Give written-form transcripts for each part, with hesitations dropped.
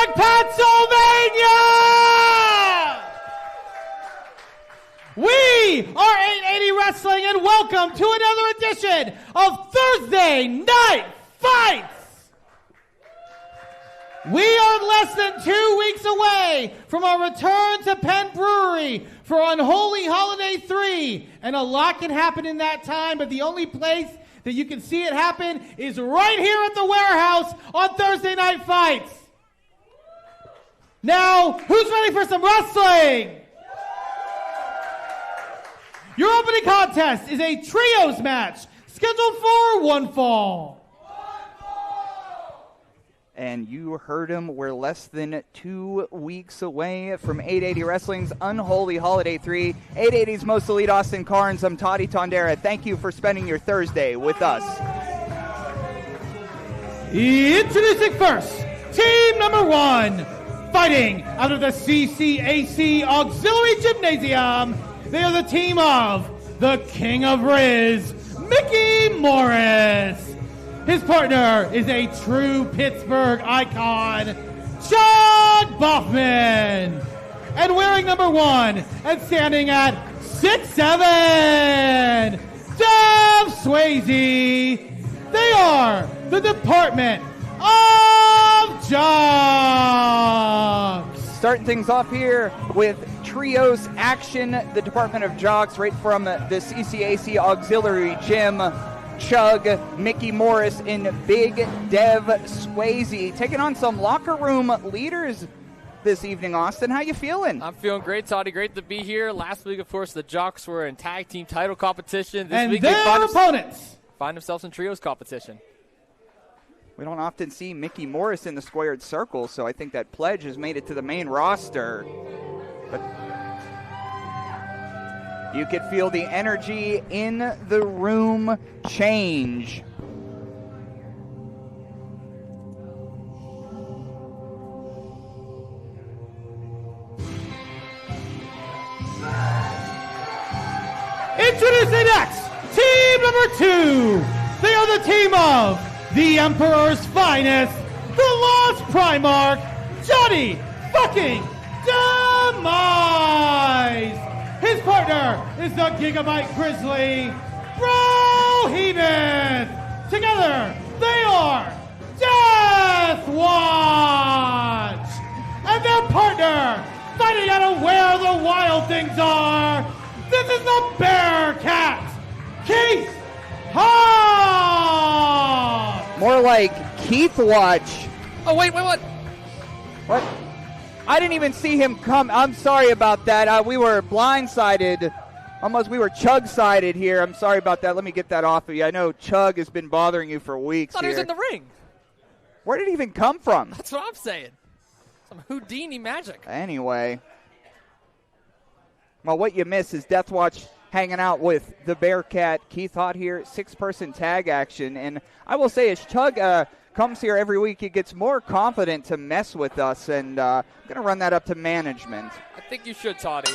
Pittsburgh, Pennsylvania! We are 880 Wrestling, and welcome to another edition of Thursday Night Fights! We are less than 2 weeks away from our return to Penn Brewery for Unholy Holiday 3, and a lot can happen in that time, but the only place that you can see it happen is right here at the warehouse on Thursday Night Fights. Now, who's ready for some wrestling? Your opening contest is a trios match scheduled for one fall. And you heard him, we're less than 2 weeks away from 880 Wrestling's Unholy Holiday 3. 880's most elite Austin Carnes. I'm Toddy Tondera. Thank you for spending your Thursday with us. Introducing first, team number 1, fighting out of the CCAC Auxiliary Gymnasium. They are the team of the King of Riz, Mickey Morris. His partner is a true Pittsburgh icon, John Boffman. And wearing number 1 and standing at 6'7", Dev Swayze. They are the Department of Jocks. Starting things off here with trios action, the Department of Jocks right from the CCAC Auxiliary Gym. Chug, Mickey Morris, and Big Dev Swayze taking on some locker room leaders this evening. Austin, how you feeling? I'm feeling great, Toddy. Great to be here. Last week, of course, the Jocks were in tag team title competition. This and week, their they opponents find themselves in trios competition. We don't often see Mickey Morris in the squared circle, so I think that pledge has made it to the main roster. But you could feel the energy in the room change. Introducing next, team number 2. They are the team of the Emperor's Finest, the Lost Primarch, Johnny fucking Demise. His partner is the Gigabyte Grizzly, Bro Heath. Together, they are Death Watch. And their partner, fighting out of where the wild things are, this is the Bearcat, Keith Hawk. More like Keith Watch. Oh, wait, what? What? I didn't even see him come. I'm sorry about that. We were blindsided. Almost we were Chug-sided here. I'm sorry about that. Let me get that off of you. I know Chug has been bothering you for weeks I thought here. he was in the ring. Where did he even come from? That's what I'm saying. Some Houdini magic. Anyway. Well, what you miss is Death Watch hanging out with the Bearcat. Keith Hott here, 6-person tag action. And I will say, as Chug comes here every week, he gets more confident to mess with us, and I'm going to run that up to management. I think you should, Toddy.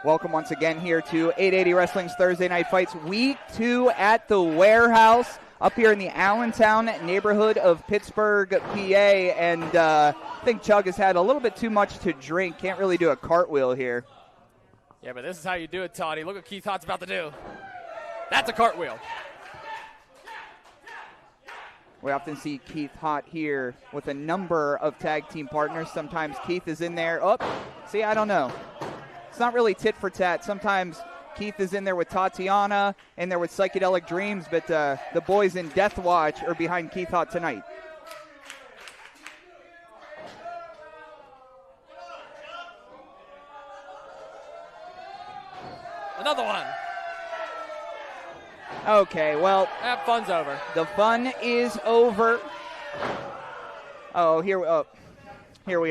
Welcome once again here to 880 Wrestling's Thursday Night Fights, Week 2 at the Warehouse up here in the Allentown neighborhood of Pittsburgh, PA, and I think Chug has had a little bit too much to drink. Can't really do a cartwheel here. Yeah, but this is how you do it, Toddy. Look what Keith Hott's about to do. That's a cartwheel. We often see Keith Hott here with a number of tag team partners. Sometimes Keith is in there. Oh, see, I don't know. It's not really tit for tat. Sometimes Keith is in there with Tatiana, in there with Psychedelic Dreams, but the boys in Death Watch are behind Keith Hott tonight. Another one. Okay, well, That fun's over. the fun is over. Oh, here we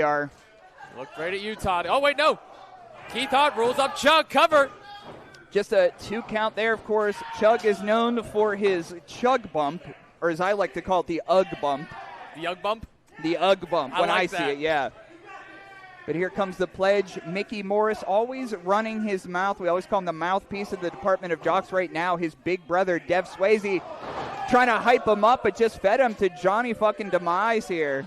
are. Looked right at you, Toddy. Oh, wait, no. Keith Hott rolls up Chug. Cover. Just a 2 count there, of course. Chug is known for his Chug bump, or as I like to call it, the Ugg bump. The Ugg bump. The Ugg bump, when I like see that. it, yeah. But here comes the pledge. Mickey Morris always running his mouth. We always call him the mouthpiece of the Department of Jocks right now. His big brother, Dev Swayze, trying to hype him up, but just fed him to Johnny fucking Demise here.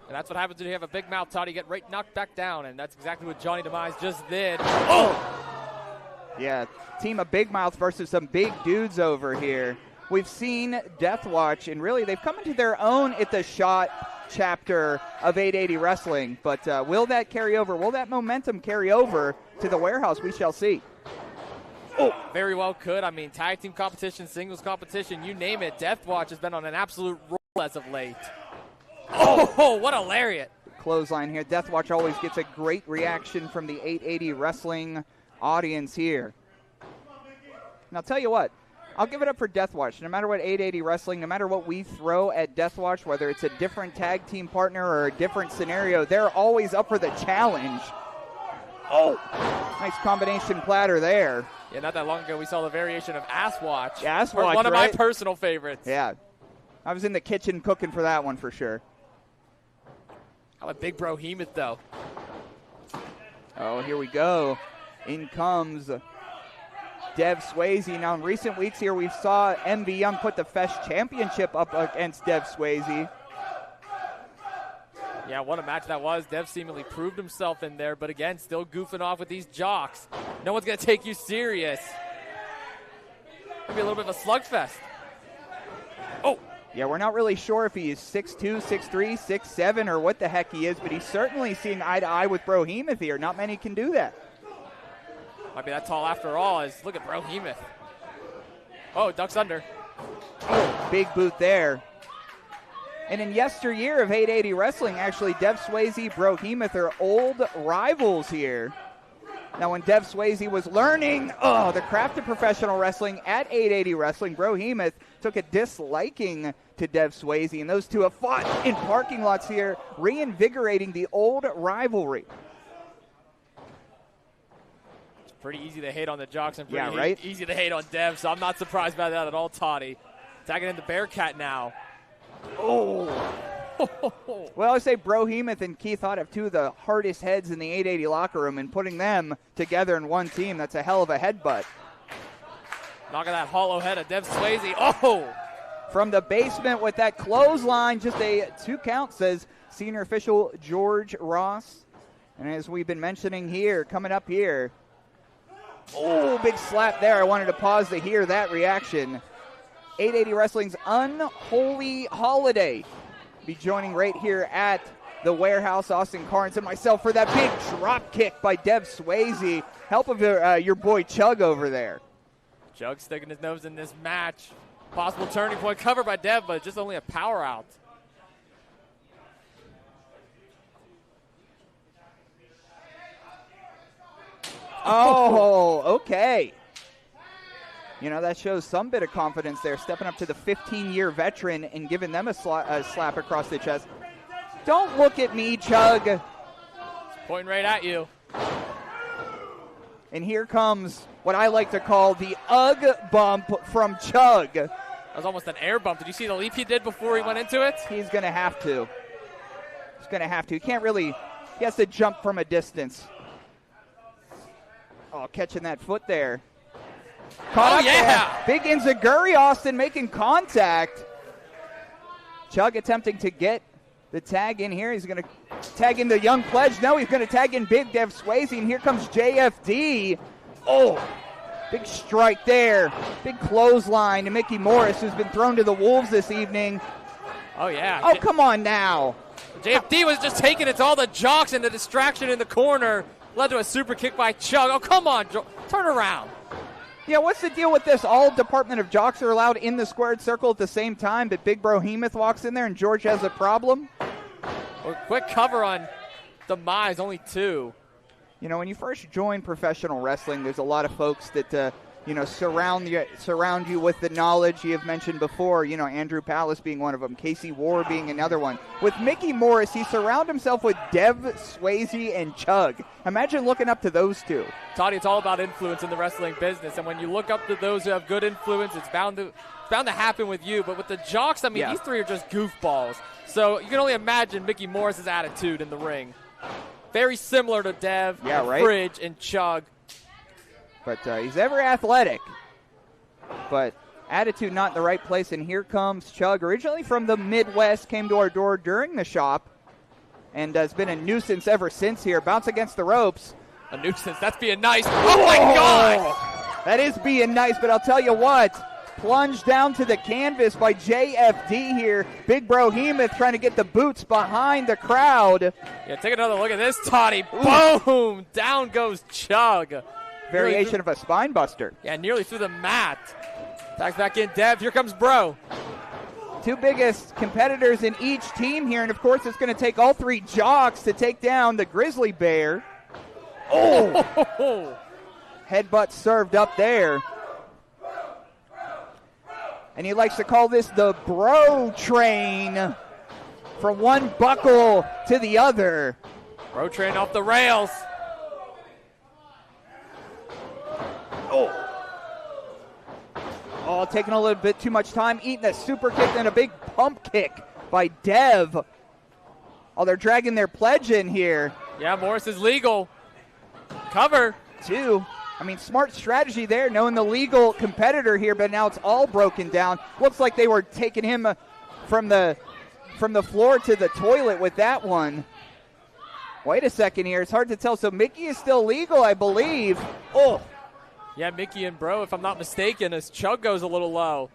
And that's what happens when you have a big mouth, Todd. You get right knocked back down, and that's exactly what Johnny Demise just did. Oh! Yeah, team of big mouths versus some big dudes over here. We've seen Death Watch, and really they've come into their own at the Shot chapter of 880 Wrestling. But will that carry over? Will that momentum carry over to the warehouse? We shall see. Oh, very well could. I mean, tag team competition, singles competition, you name it. Death Watch has been on an absolute roll as of late. Oh, what a lariat. Clothesline here. Death Watch always gets a great reaction from the 880 Wrestling audience here. And I'll tell you what, I'll give it up for Death Watch. No matter what 880 Wrestling, no matter what we throw at Death Watch, whether it's a different tag team partner or a different scenario, they're always up for the challenge. Oh, nice combination platter there. Yeah, not that long ago we saw the variation of Ass Watch. Yeah, Ass Watch, one of right? my personal favorites. Yeah, I was in the kitchen cooking for that one for sure. How about Big Bro Hemoth, though? Oh, here we go. In comes Dev Swayze. Now, in recent weeks here, we saw MV Young put the Fest Championship up against Dev Swayze. Yeah, what a match that was. Dev seemingly proved himself in there, but again, still goofing off with these jocks. No one's going to take you serious. Maybe a little bit of a slugfest. Oh! Yeah, we're not really sure if he is 6'2", 6'3", 6'7", or what the heck he is, but he's certainly seeing eye to eye with Bro Hemoth here. Not many can do that. Might be that tall after all. Look at Bro Hemoth. Oh, ducks under. Oh, big boot there. And in yesteryear of 880 Wrestling, actually, Dev Swayze, Bro Hemoth are old rivals here. Now, when Dev Swayze was learning the craft of professional wrestling at 880 Wrestling, Bro Hemoth took a disliking to Dev Swayze, and those two have fought in parking lots here, reinvigorating the old rivalry. It's pretty easy to hate on the jocks and pretty right? Easy to hate on Dev, so I'm not surprised by that at all, Toddy. Tagging in the Bearcat now. Oh! Well, I say Bro Hemoth and Keith Hott have two of the hardest heads in the 880 locker room, and putting them together in one team, that's a hell of a headbutt. Knocking that hollow head of Dev Swayze. Oh! From the basement with that clothesline, just a 2 count, says senior official George Ross. And as we've been mentioning here, coming up here. Oh, big slap there. I wanted to pause to hear that reaction. 880 Wrestling's Unholy Holiday be joining right here at the warehouse. Austin Carnes and myself for that big drop kick by Dev Swayze. Help of your boy Chug over there. Chug sticking his nose in this match. Possible turning point covered by Dev, but just only a power out. Oh, okay. You know, that shows some bit of confidence there, stepping up to the 15-year veteran and giving them a slap across the chest. Don't look at me, Chug. It's pointing right at you. And here comes what I like to call the UGG bump from Chug. That was almost an air bump. Did you see the leap he did before he went into it? He's going to have to. He's going to have to. He can't really, he has to jump from a distance. Oh, catching that foot there. Caught up there. Big Enziguri, Austin making contact. Chug attempting to get the tag in here. He's going to tag in the Young Pledge. No, he's going to tag in Big Dev Swayze, and here comes JFD. Oh, big strike there. Big clothesline to Mickey Morris, who's been thrown to the wolves this evening. Oh, yeah. Oh, come on now. JFD was just taking it to all the jocks, and the distraction in the corner led to a super kick by Chug. Oh, come on, turn around. Yeah, what's the deal with this? All Department of Jocks are allowed in the squared circle at the same time, but Big Bro Hemoth walks in there and George has a problem? Well, quick cover on Demise, only 2. You know, when you first join professional wrestling, there's a lot of folks that, surround you with the knowledge you have mentioned before. You know, Andrew Palace being one of them, Casey War being another one. With Mickey Morris, he surrounded himself with Dev Swayze and Chug. Imagine looking up to those two. Toddy, it's all about influence in the wrestling business, and when you look up to those who have good influence, it's bound to happen with you. But with the jocks, I mean, These three are just goofballs. So you can only imagine Mickey Morris's attitude in the ring. Very similar to Dev, Fridge, and Chug. But he's ever athletic. But Attitude not in the right place, and here comes Chug, originally from the Midwest, came to our door during the shop, and has been a nuisance ever since here. Bounce against the ropes. A nuisance. That's being nice. Oh, my gosh! That is being nice, but I'll tell you what. Plunged down to the canvas by JFD here. Big Bro Hemoth trying to get the boots behind the crowd. Yeah, take another look at this, Toddy. Boom! Down goes Chug. Variation of a spine buster. Yeah, nearly through the mat. Tags back in, Dev. Here comes Bro. Two biggest competitors in each team here, and of course it's going to take all three jocks to take down the Grizzly Bear. Oh! Headbutt served up there. And he likes to call this the Bro Train. From one buckle to the other. Bro Train off the rails. Oh, taking a little bit too much time, eating a super kick and a big pump kick by Dev. Oh, they're dragging their pledge in here. Yeah, Morris is legal. Cover. Two. I mean, smart strategy there, knowing the legal competitor here, but now it's all broken down. Looks like they were taking him from the floor to the toilet with that one. Wait a second here. It's hard to tell. So Mickey is still legal, I believe. Oh. Yeah, Mickey and Bro, if I'm not mistaken, as Chug goes a little low.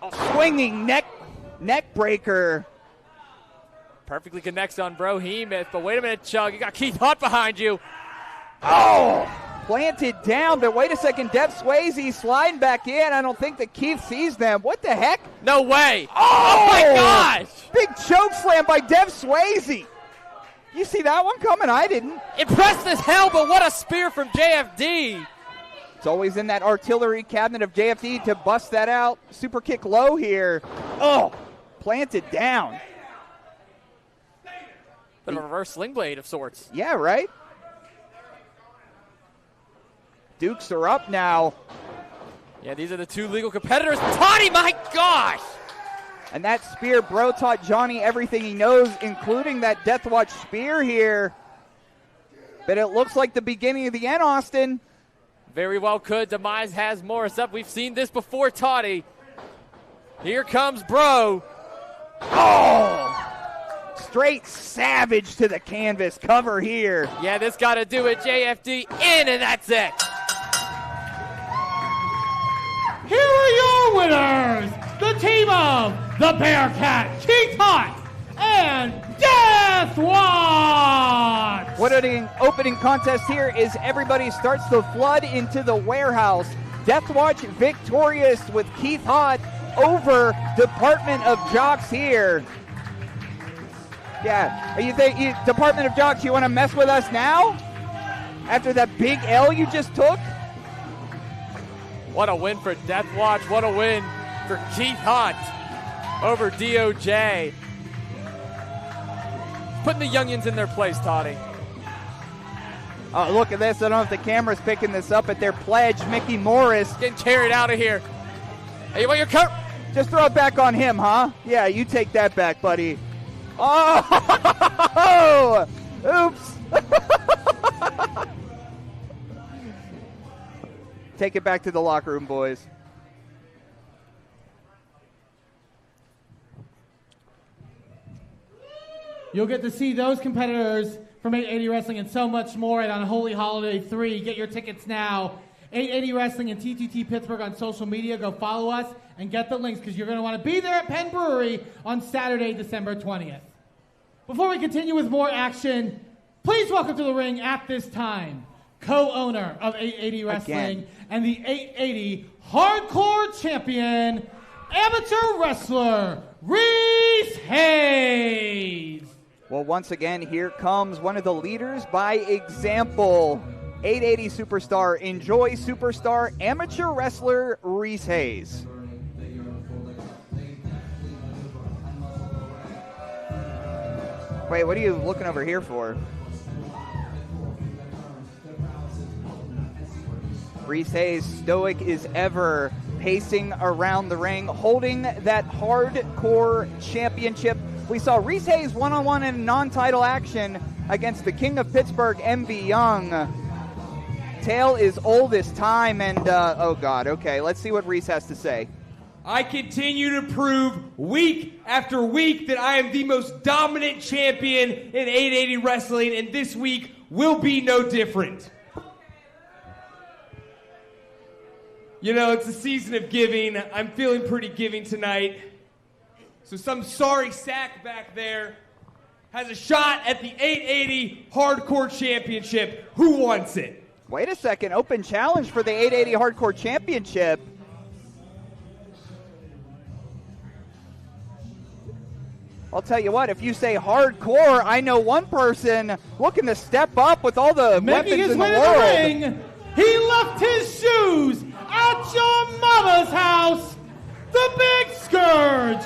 Oh, swinging neck breaker. Perfectly connects on Bro Hemoth, but wait a minute, Chug. You got Keith Hunt behind you. Oh! Planted down, but wait a second. Dev Swayze sliding back in. I don't think that Keith sees them. What the heck? No way. Oh my gosh! Big choke slam by Dev Swayze. You see that one coming? I didn't. Impressed as hell, but what a spear from JFD. It's always in that artillery cabinet of JFD to bust that out. Super kick low here. Oh, planted down. Bit of a reverse sling blade of sorts. Yeah, right? Dukes are up now. Yeah, these are the two legal competitors. Toddy, my gosh! And that spear, Bro taught Johnny everything he knows, including that Death Watch spear here. But it looks like the beginning of the end, Austin. Very well could. Demise has Morris up. We've seen this before, Toddy. Here comes Bro. Oh! Straight savage to the canvas. Cover here. Yeah, this got to do it. JFD in, and that's it. Here are your winners, the team of the Bearcat, Keith Hunt, and Death Watch. What an opening contest here is everybody starts to flood into the warehouse. Death Watch victorious with Keith Hunt over Department of Jocks here. Yeah, you think Department of Jocks, you want to mess with us now? After that big L you just took? What a win for Death Watch. What a win for Keith Hunt over DOJ. Putting the youngins in their place, Toddy. Oh, look at this. I don't know if the camera's picking this up, but their pledge, Mickey Morris. Getting carried out of here. Hey, you want your coat? Just throw it back on him, huh? Yeah, you take that back, buddy. Oh! Oops. Take it back to the locker room, boys. You'll get to see those competitors from 880 Wrestling and so much more at Unholy Holiday 3. Get your tickets now. 880 Wrestling and TTT Pittsburgh on social media. Go follow us and get the links because you're going to want to be there at Penn Brewery on Saturday, December 20th. Before we continue with more action, please welcome to the ring at this time, co-owner of 880 Wrestling and the 880 Hardcore Champion, amateur wrestler, Reese Hayes. Well, once again, here comes one of the leaders by example. 880 superstar, Enjoy superstar, amateur wrestler, Reese Hayes. Wait, what are you looking over here for? Reese Hayes, stoic as ever, pacing around the ring, holding that hardcore championship. We saw Reese Hayes one-on-one in non-title action against the King of Pittsburgh, MB Young. Tale is old as time, and oh God, okay, let's see what Reese has to say. I continue to prove week after week that I am the most dominant champion in 880 wrestling, and this week will be no different. You know, it's a season of giving. I'm feeling pretty giving tonight. So some sorry sack back there has a shot at the 880 Hardcore Championship. Who wants it? Wait a second. Open challenge for the 880 Hardcore Championship. I'll tell you what, if you say hardcore, I know one person looking to step up with all the weapons in the world. Ring. He left his shoes at your mama's house. The Big Scourge,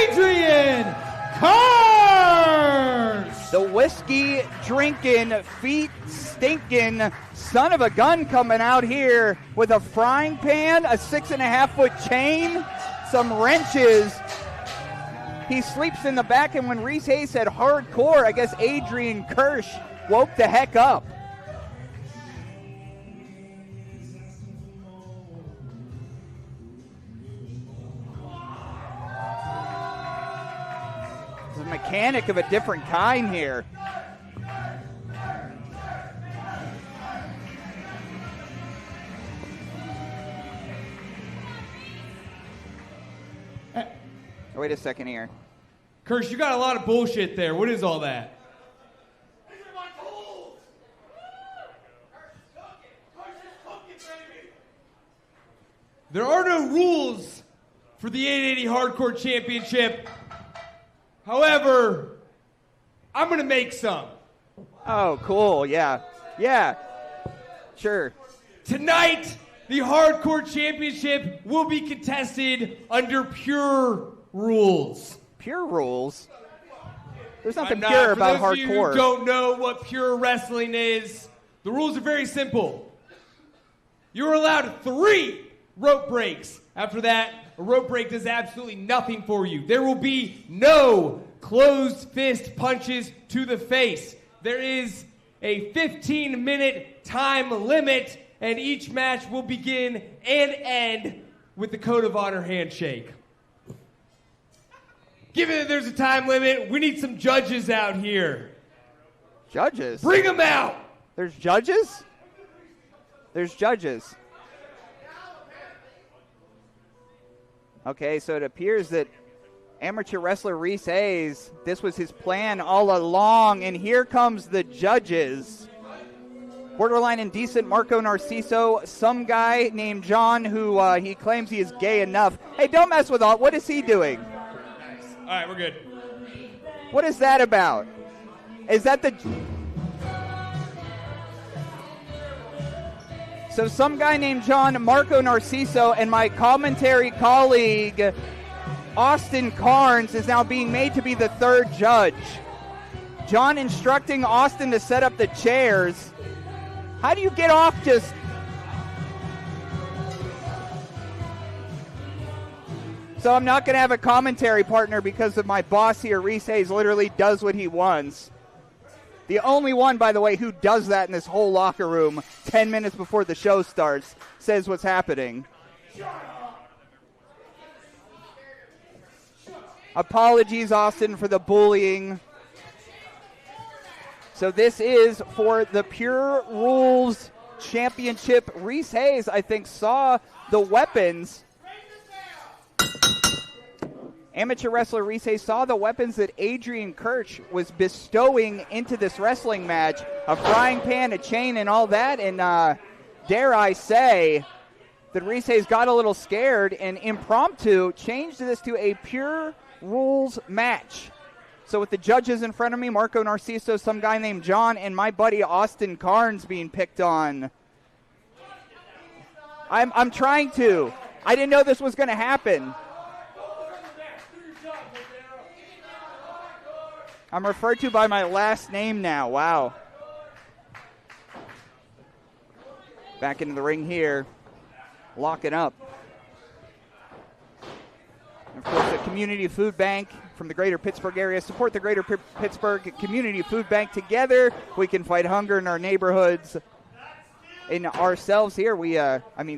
Adrian Karsh. The whiskey drinking, feet stinking son of a gun coming out here with a frying pan, a 6.5-foot chain, some wrenches. He sleeps in the back, and when Reese Hayes said hardcore, I guess Adrian Karsh woke the heck up. There's a mechanic of a different kind here. Wait a second here. Karsh, you got a lot of bullshit there. What is all that? These are my tools! Karsh is cooking, baby! There are no rules for the 880 Hardcore Championship. However, I'm going to make some. Oh, cool. Yeah. Yeah. Sure. Tonight, the Hardcore Championship will be contested under pure rules. Pure rules? There's nothing I'm pure not. about For those of you hardcore. who don't know what pure wrestling is, the rules are very simple. You're allowed 3 rope breaks. After that, a rope break does absolutely nothing for you. There will be no closed fist punches to the face. There is a 15-minute time limit, and each match will begin and end with the Code of Honor handshake. Given that there's a time limit, we need some judges out here. Judges? Bring them out! There's judges? There's judges. Okay, so it appears that amateur wrestler Reese Hayes, this was his plan all along, and here comes the judges. Borderline indecent Marco Narciso, some guy named John who he claims he is gay enough. Hey, don't mess with all. What is he doing? All right, we're good. What is that about? Is that the... So some guy named John Marco Narciso and my commentary colleague Austin Carnes is now being made to be the 3rd judge. John instructing Austin to set up the chairs. How do you get off just... So I'm not going to have a commentary partner because of my boss here, Reese Hayes, literally does what he wants. The only one, by the way, who does that in this whole locker room 10 minutes before the show starts, says what's happening. Apologies, Austin, for the bullying. So this is for the Pure Rules Championship. Reese Hayes, I think, saw the weapons. Amateur wrestler Reese Hayes saw the weapons that Adrian Karsh was bestowing into this wrestling match. A frying pan, a chain, and all that. And dare I say that Reese Hayes got a little scared and impromptu changed this to a Pure Rules match. So with the judges in front of me, Marco Narciso, some guy named John, and my buddy Austin Carnes being picked on. I'm trying to. I didn't know this was going to happen. I'm referred to by my last name now. Wow. Back into the ring here. Locking up. Of course, the Community Food Bank from the greater Pittsburgh area. Support the greater Pittsburgh Community Food Bank. Together, we can fight hunger in our neighborhoods. in ourselves here. We,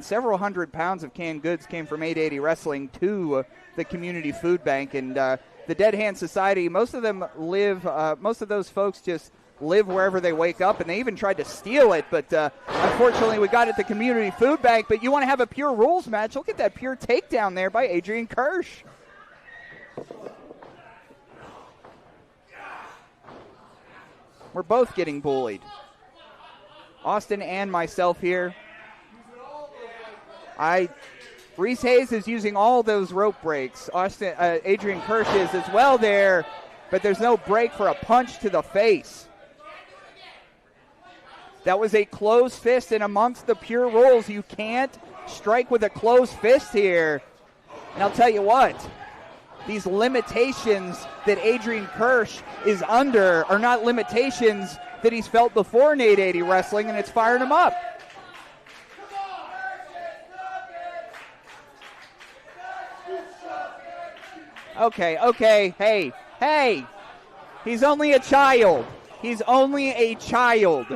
several hundred pounds of canned goods came from 880 Wrestling to the Community Food Bank. And the Dead Hand Society, most of them live, most of those folks just live wherever they wake up, and they even tried to steal it. But unfortunately, we got it at the Community Food Bank. But you want to have a Pure Rules match, look at that pure takedown there by Adrian Kirsch. We're both getting bullied. Austin and myself here. Reese Hayes is using all those rope breaks. Adrian Kirsch is as well there, but there's no break for a punch to the face. That was a closed fist, and amongst the Pure Rules, you can't strike with a closed fist here. And I'll tell you what, these limitations that Adrian Kirsch is under are not limitations that he's felt before in 880 Wrestling, and it's firing him up. Okay, hey, he's only a child. He's only a child.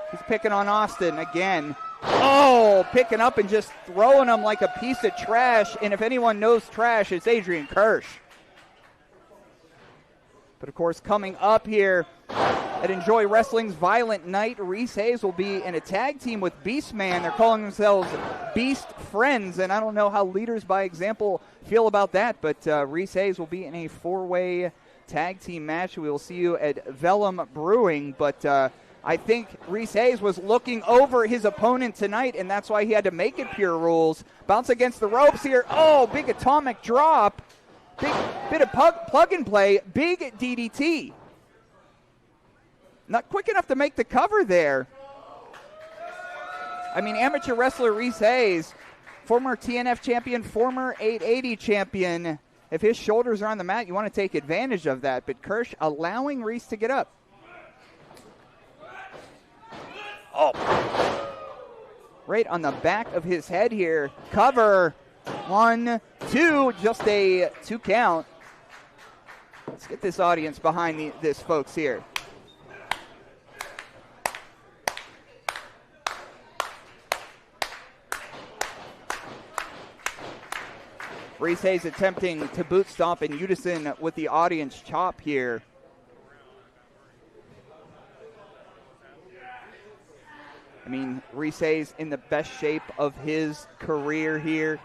He's picking on Austin again. Oh, picking up and just throwing him like a piece of trash. And if anyone knows trash, it's Adrian Kirsch. But, of course, coming up here at Enjoy Wrestling's Violent Night, Reese Hayes will be in a tag team with Beastman. They're calling themselves Beast Friends, and I don't know how Leaders by Example feel about that, but Reese Hayes will be in a four-way tag team match. We will see you at Vellum Brewing, but I think Reese Hayes was looking over his opponent tonight, and that's why he had to make it Pure Rules. Bounce against the ropes here. Oh, big atomic drop. Big bit of plug and play. Big DDT. Not quick enough to make the cover there. I mean, amateur wrestler Reese Hayes, former TNF champion, former 880 champion. If his shoulders are on the mat, you want to take advantage of that. But Kirsch allowing Reese to get up. Oh, right on the back of his head here. Cover. 1, 2, just a 2 count. Let's get this audience behind this, folks, here. Reese Hayes attempting to boot stomp in unison with the audience chop here. I mean, Reese Hayes in the best shape of his career here.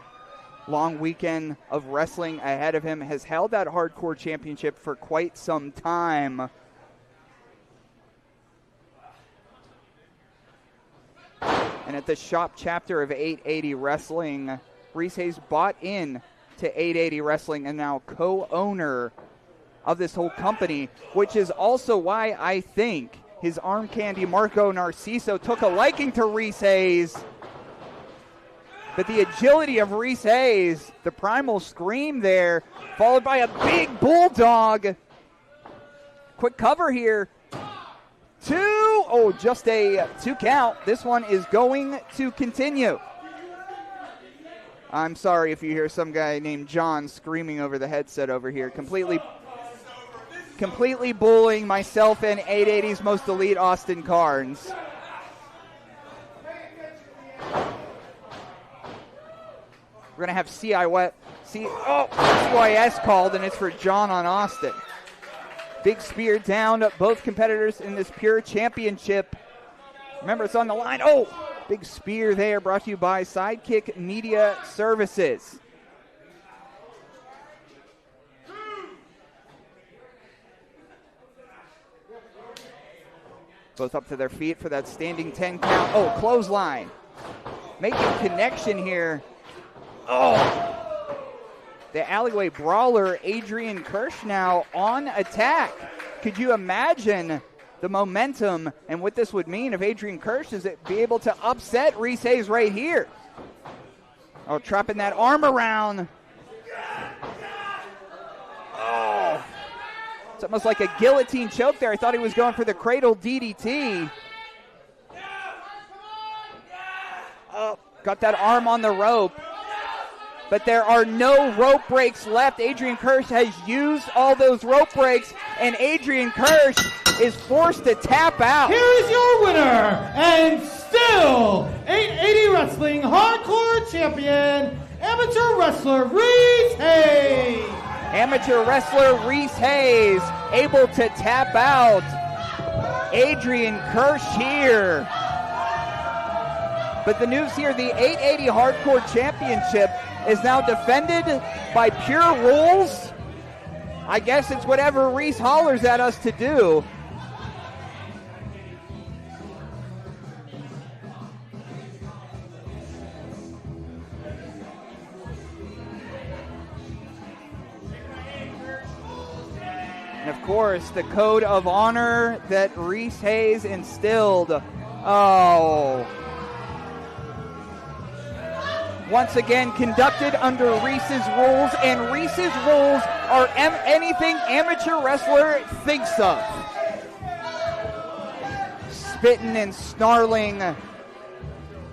Long weekend of wrestling ahead of him. Has held that hardcore championship for quite some time. And at the shop chapter of 880 Wrestling, Reese Hayes bought in to 880 Wrestling and now co-owner of this whole company, which is also why I think his arm candy Marco Narciso took a liking to Reese Hayes. But the agility of Reese Hayes, the primal scream there, followed by a big bulldog. Quick cover here. 2. Oh, just a 2 count. This one is going to continue. I'm sorry if you hear some guy named John screaming over the headset over here. Completely bullying myself and 880's most elite Austin Carnes. We're going to have CYS called, and it's for John on Austin. Big spear down both competitors in this Pure Championship. Remember, it's on the line. Oh, big spear there, brought to you by Sidekick Media Services. Both up to their feet for that standing 10 count. Oh, clothesline. Making connection here. Oh, the alleyway brawler Adrian Kirsch now on attack. Could you imagine the momentum and what this would mean if Adrian Kirsch is be able to upset Reese Hayes right here? Oh, trapping that arm around. Oh, it's almost like a guillotine choke there. I thought he was going for the cradle DDT. Oh, got that arm on the rope. But there are no rope breaks left. Adrian Kirsch has used all those rope breaks, and Adrian Kirsch is forced to tap out. Here is your winner, and still 880 Wrestling Hardcore Champion, Amateur Wrestler Reese Hayes. Amateur wrestler Reese Hayes able to tap out Adrian Kirsch here. But the news here, the 880 Hardcore Championship is now defended by Pure Rules. I guess it's whatever Reese hollers at us to do. And of course, the code of honor that Reese Hayes instilled. Oh. Once again, conducted under Reese's rules, and Reese's rules are anything amateur wrestler thinks of. Spitting and snarling.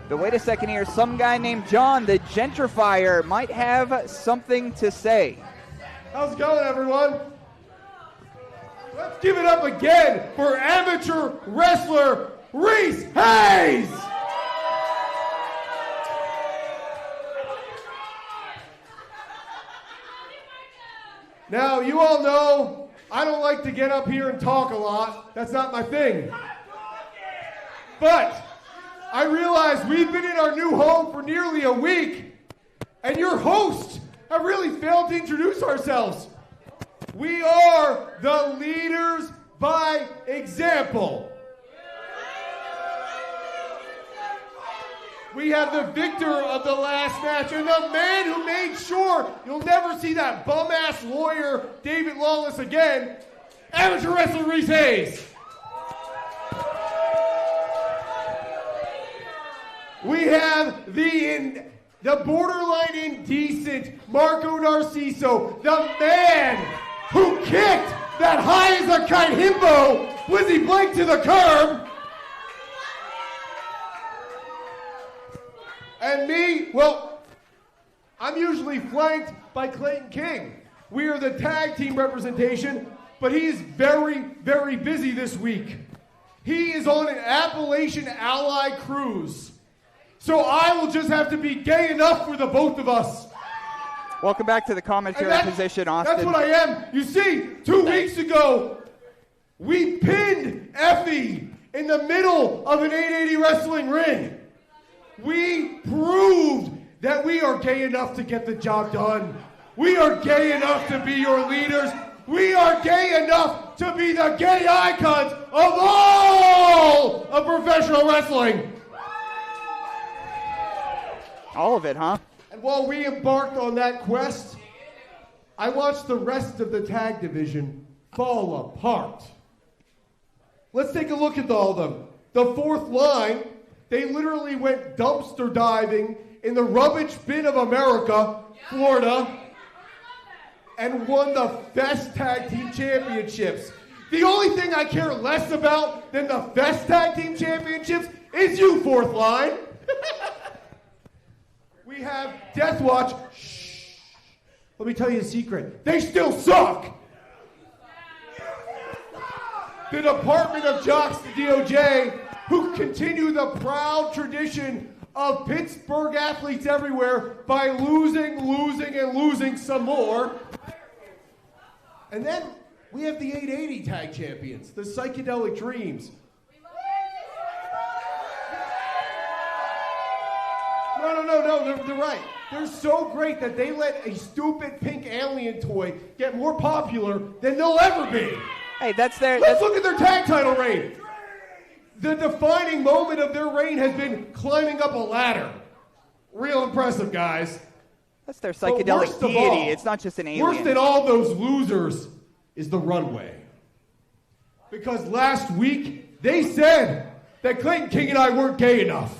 But wait a second here, some guy named John, the gentrifier, might have something to say. How's it going, everyone? Let's give it up again for amateur wrestler Reese Hayes! Now, you all know I don't like to get up here and talk a lot. That's not my thing. But I realize we've been in our new home for nearly a week, and your hosts have really failed to introduce ourselves. We are the leaders by example. We have the victor of the last match and the man who made sure you'll never see that bum-ass lawyer David Lawless again, amateur wrestler Reese Hayes. We have the borderline indecent Marco Narciso, the man who kicked that high as a kite himbo, Lizzie Blake, to the curb. And me, well, I'm usually flanked by Clayton King. We are the tag team representation, but he's very, very busy this week. He is on an Appalachian Ally cruise. So I will just have to be gay enough for the both of us. Welcome back to the commentary position, Austin. That's what I am. You see, 2 weeks ago, we pinned Effie in the middle of an 880 wrestling ring. We proved that we are gay enough to get the job done. We are gay enough to be your leaders. We are gay enough to be the gay icons of all of professional wrestling. All of it, huh? And while we embarked on that quest, I watched the rest of the tag division fall apart. Let's take a look at all of them. The fourth line, they literally went dumpster diving in the rubbish bin of America, Florida, and won the Fest Tag Team Championships. The only thing I care less about than the Fest Tag Team Championships is you, fourth line. We have Death Watch. Shh. Let me tell you a secret. They still suck. The Department of Jocks, the DOJ, who continue the proud tradition of Pittsburgh athletes everywhere by losing some more. And then we have the 880 tag champions, the Psychedelic Dreams. No, they're right. They're so great that they let a stupid pink alien toy get more popular than they'll ever be. Hey, Let's look at their tag title reign. The defining moment of their reign has been climbing up a ladder. Real impressive, guys. That's their psychedelic deity. It's not just an alien. Worse than all those losers is the runway. Because last week, they said that Clayton King and I weren't gay enough.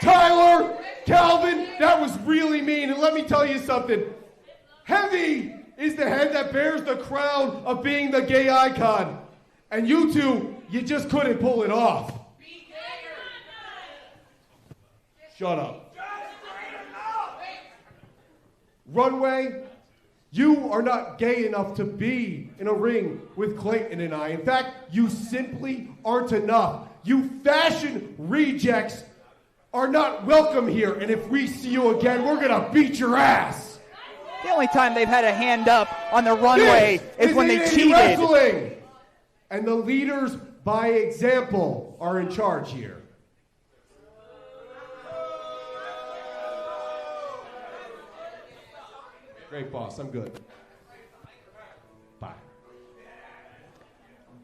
Tyler, Calvin, that was really mean. And let me tell you something. Heavy is the head that bears the crown of being the gay icon. And you two, you just couldn't pull it off. Shut up. Runway, You are not gay enough to be in a ring with Clayton and I. In fact, you simply aren't enough. You fashion rejects are not welcome here, and if we see you again, we're gonna beat your ass. The only time they've had a hand up on the runway is when they cheated. Wrestling. And the leaders, by example, are in charge here. Great, boss. I'm good. Bye.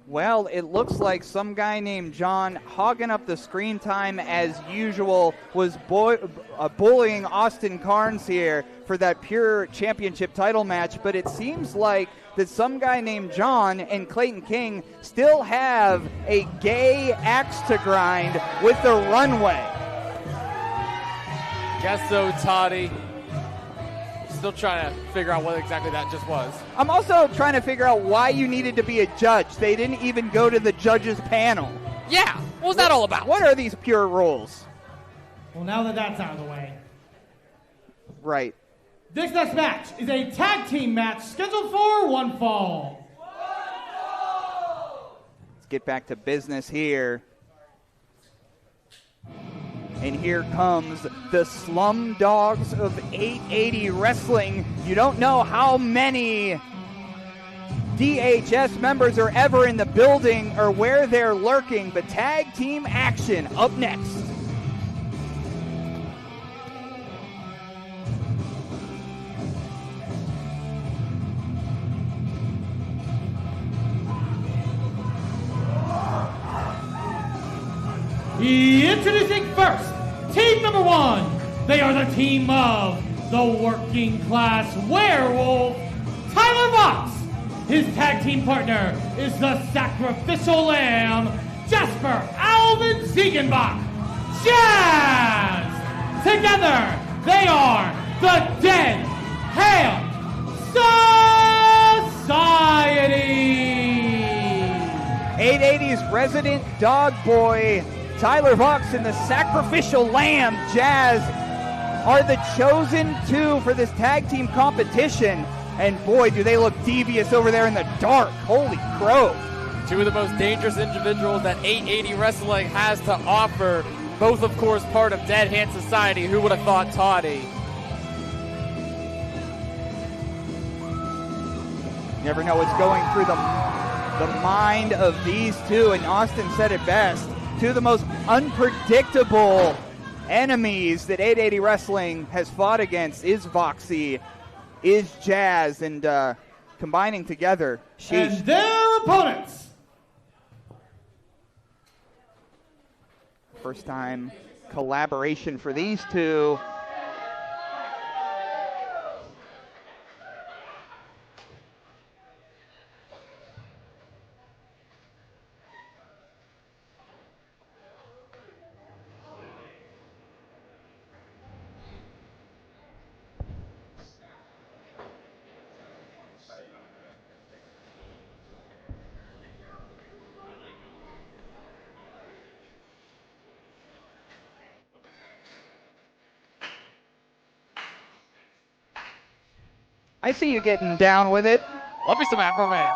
Well, it looks like some guy named John, hogging up the screen time as usual, was bullying Austin Carnes here for that pure championship title match. But it seems like that some guy named John and Clayton King still have a gay axe to grind with the runway. Guess so, Toddy. Still trying to figure out what exactly that just was. I'm also trying to figure out why you needed to be a judge. They didn't even go to the judges panel. Yeah, what was that all about? What are these pure rules? Well, now that that's out of the way. Right. This next match is a tag team match scheduled for one fall. Let's get back to business here. And here comes the Slum Dogs of 880 Wrestling. You don't know how many DHS members are ever in the building or where they're lurking, but tag team action up next. Introducing first, team number one. They are the team of the working class werewolf, Tyler Vox. His tag team partner is the sacrificial lamb, Jasper Alvin Ziegenbach. Jazz! Together, they are the Dead Ham Society. 880's resident dog boy, Tyler Vox, and the sacrificial lamb, Jazz, are the chosen two for this tag team competition. And boy, do they look devious over there in the dark. Holy crow. Two of the most dangerous individuals that 880 Wrestling has to offer. Both, of course, part of Dead Hand Society. Who would have thought, Toddy? Never know what's going through the mind of these two. And Austin said it best. Two of the most unpredictable enemies that 880 Wrestling has fought against is Voxy, is Jazz, and combining together, sheesh. And their opponents. First time collaboration for these two. I see you getting down with it. Love me some Afro Man.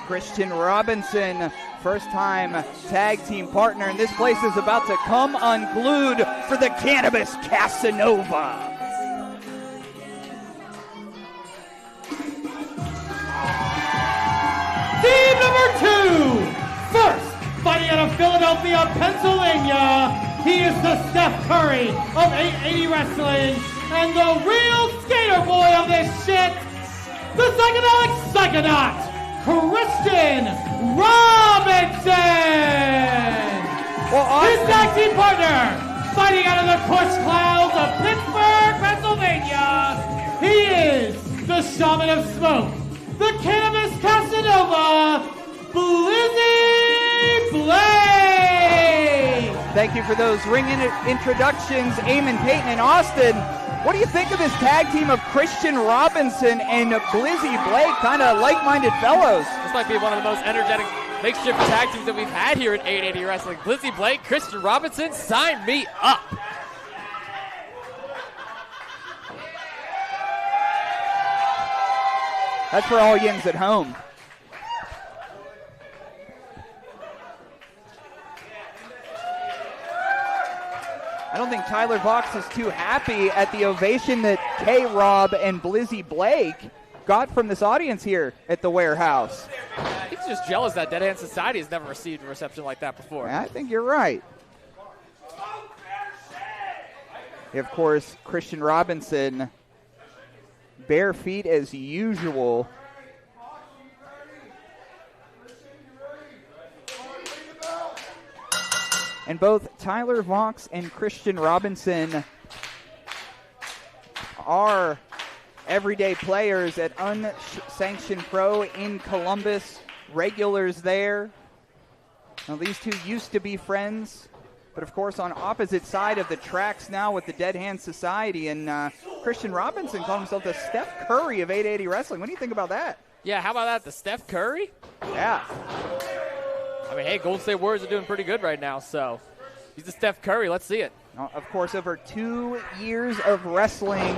Christian Robinson, first-time tag team partner, and this place is about to come unglued for the Cannabis Casanova. Team number two. First, fighting out of Philadelphia, Pennsylvania, he is the Steph Curry of 880 Wrestling and the real skater boy of this shit, the psychedelic psychonaut, Christian Robinson. His tag team partner, fighting out of the Kush Clouds of Pittsburgh, Pennsylvania, he is the Shaman of Smoke, the Cannabis Casanova, Blizzy Blade. Thank you for those ring introductions, Eamon, Peyton, and Austin. What do you think of this tag team of Christian Robinson and Blizzy Blake, kind of like-minded fellows? This might be one of the most energetic makeshift tag teams that we've had here at 880 Wrestling. Blizzy Blake, Christian Robinson, sign me up. That's for all yins at home. I don't think Tyler Vox is too happy at the ovation that K-Rob and Blizzy Blake got from this audience here at the warehouse. He's just jealous that Dead Hand Society has never received a reception like that before. I think you're right. Of course, Christian Robinson, bare feet as usual. And both Tyler Vox and Christian Robinson are everyday players at Unsanctioned Pro in Columbus, regulars there. Now, these two used to be friends, but of course on opposite side of the tracks now with the Dead Hand Society. And Christian Robinson called himself the Steph Curry of 880 Wrestling. What do you think about that? Yeah, how about that? The Steph Curry? Yeah. I mean, hey, Golden State Warriors are doing pretty good right now, so he's the Steph Curry. Let's see it. Of course, over 2 years of wrestling,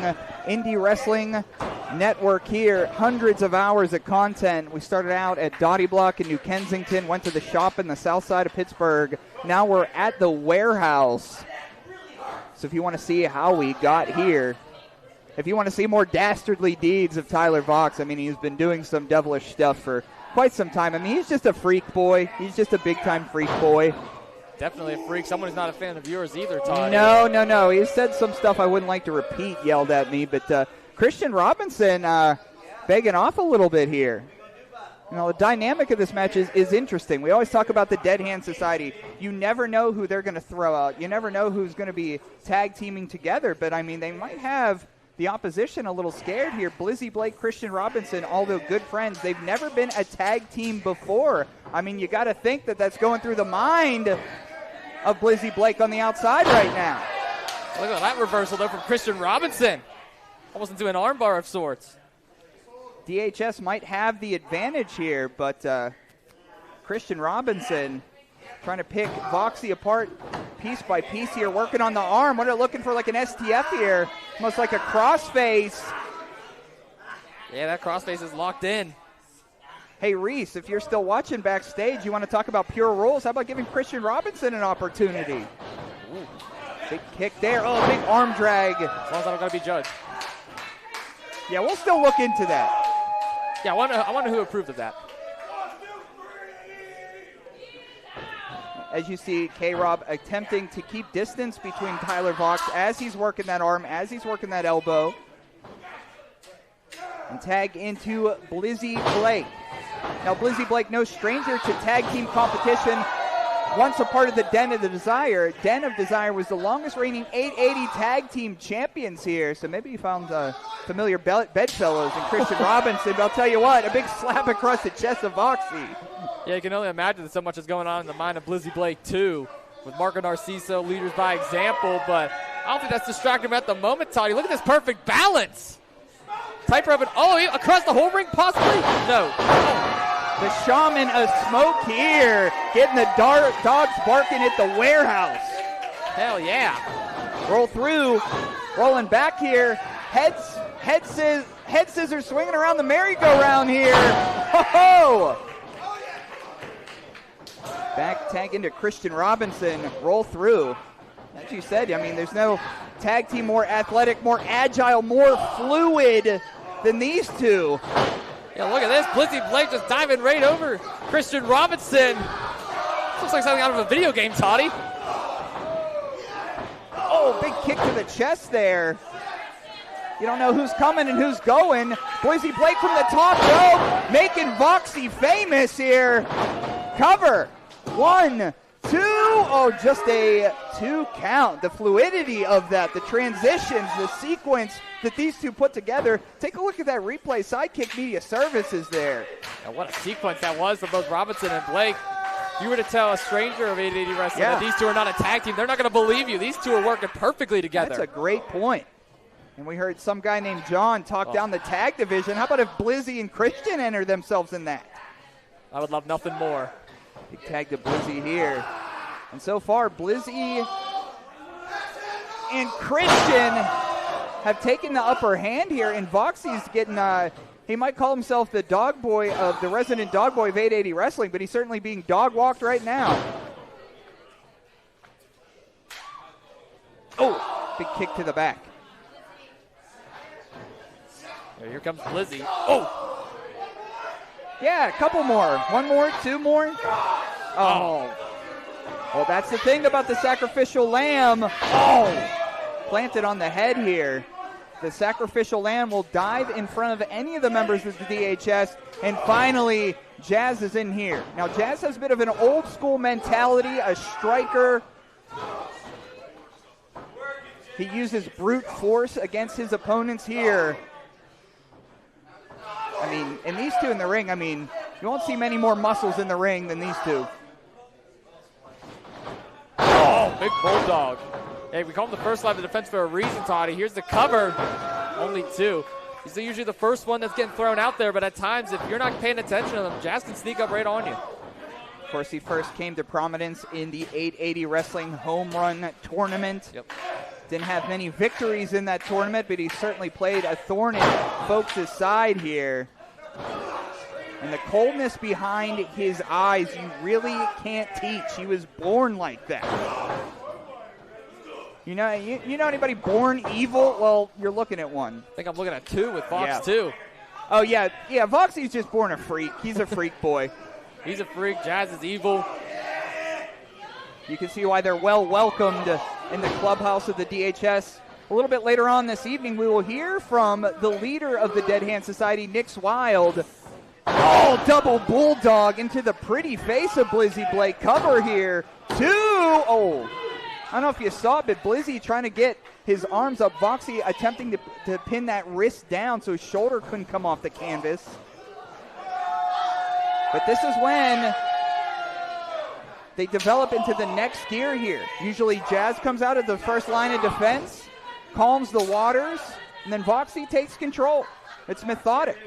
IndyWrestling.Network here, hundreds of hours of content. We started out at Dottie Block in New Kensington, went to the shop in the south side of Pittsburgh. Now we're at the warehouse. So if you want to see how we got here, if you want to see more dastardly deeds of Tyler Vox, I mean, he's been doing some devilish stuff for quite some time. I mean, he's just a freak boy. He's just a big-time freak boy. Definitely a freak. Someone who's not a fan of yours either, Todd. No. He said some stuff I wouldn't like to repeat, yelled at me. But Christian Robinson begging off a little bit here. You know, the dynamic of this match is interesting. We always talk about the Dead Hand Society. You never know who they're going to throw out. You never know who's going to be tag teaming together. But, I mean, they might have the opposition a little scared here. Blizzy Blake, Christian Robinson, although good friends, they've never been a tag team before. I mean, you got to think that that's going through the mind of Blizzy Blake on the outside right now. Look at that reversal there from Christian Robinson. Almost into an armbar of sorts. DHS might have the advantage here, but Christian Robinson trying to pick Voxy apart piece by piece here, working on the arm. What are they looking for, like an STF here? Almost like a crossface. Yeah, that crossface is locked in. Hey, Reese, if you're still watching backstage, you want to talk about pure rules, how about giving Christian Robinson an opportunity? Ooh. Big kick there. Oh, big arm drag. As long as I don't got to be judged. Yeah, we'll still look into that. Yeah, I wonder who approved of that. As you see, K-Rob attempting to keep distance between Tyler Vox as he's working that arm, as he's working that elbow. And tag into Blizzy Blake. Now, Blizzy Blake, no stranger to tag team competition. Once a part of the Den of Desire. Den of Desire was the longest reigning 880 tag team champions here. So maybe you found familiar bedfellows in Christian Robinson. But I'll tell you what, a big slap across the chest of Voxy. Yeah, you can only imagine that so much is going on in the mind of Blizzy Blake, too, with Marco Narciso, leaders by example. But I don't think that's distracting him at the moment, Toddy. Look at this perfect balance. Tight rope, across the whole ring, possibly? No. The Shaman of Smoke here, getting the dogs barking at the warehouse. Hell yeah. Roll through, rolling back here. Head scissors swinging around the merry-go-round here. Ho-ho! Back tag into Christian Robinson, roll through. As you said, I mean, there's no tag team more athletic, more agile, more fluid than these two. Yeah, look at this. Blizzy Blake just diving right over Christian Robinson. This looks like something out of a video game, Toddy. Oh, big kick to the chest there. You don't know who's coming and who's going. Blizzy Blake from the top rope, making Voxy famous here. Cover. 1, 2. Oh, just a 2 count. The fluidity of that, the transitions, the sequence that these two put together. Take a look at that replay. Sidekick Media Services there. And what a sequence that was for both Robinson and Blake. If you were to tell a stranger of 880 Wrestling that these two are not a tag team, they're not going to believe you. These two are working perfectly together. That's a great point. And we heard some guy named John talk down the tag division. How about if Blizzy and Christian enter themselves in that? I would love nothing more. Big tag to Blizzy here. And so far, Blizzy and Christian have taken the upper hand here, and Voxy's getting, he might call himself the dog boy of the resident dog boy of 880 Wrestling, but he's certainly being dog walked right now. Oh, big kick to the back. Here comes Blizzy. Oh! Yeah, a couple more. One more, two more. Oh. Well, that's the thing about the sacrificial lamb. Oh! Planted on the head here. The sacrificial lamb will dive in front of any of the members of the DHS. And finally, Jazz is in here. Now, Jazz has a bit of an old school mentality, a striker. He uses brute force against his opponents here. I mean, and these two in the ring, I mean, you won't see many more muscles in the ring than these two. Oh, big bulldog. Hey, we call him the first line of defense for a reason, Toddy. Here's the cover. Only two. He's usually the first one that's getting thrown out there, but at times, if you're not paying attention to them, Jazz can sneak up right on you. Of course, he first came to prominence in the 880 Wrestling Home Run Tournament. Yep. Didn't have many victories in that tournament, but he certainly played a thorn in folks' side here. And the coldness behind his eyes, you really can't teach. He was born like that. You know anybody born evil? Well, you're looking at one. I think I'm looking at two with Vox, too. Oh, yeah. Yeah, Voxy's just born a freak. He's a freak boy. He's a freak. Jazz is evil. You can see why they're well welcomed in the clubhouse of the DHS. A little bit later on this evening, we will hear from the leader of the Dead Hand Society, Nick Wild. Oh, double bulldog into the pretty face of Blizzy Blake. Cover here. Two. Oh, I don't know if you saw it, but Blizzy trying to get his arms up. Voxy attempting to pin that wrist down so his shoulder couldn't come off the canvas. But this is when they develop into the next gear here. Usually Jazz comes out of the first line of defense, calms the waters, and then Voxy takes control. It's methodic.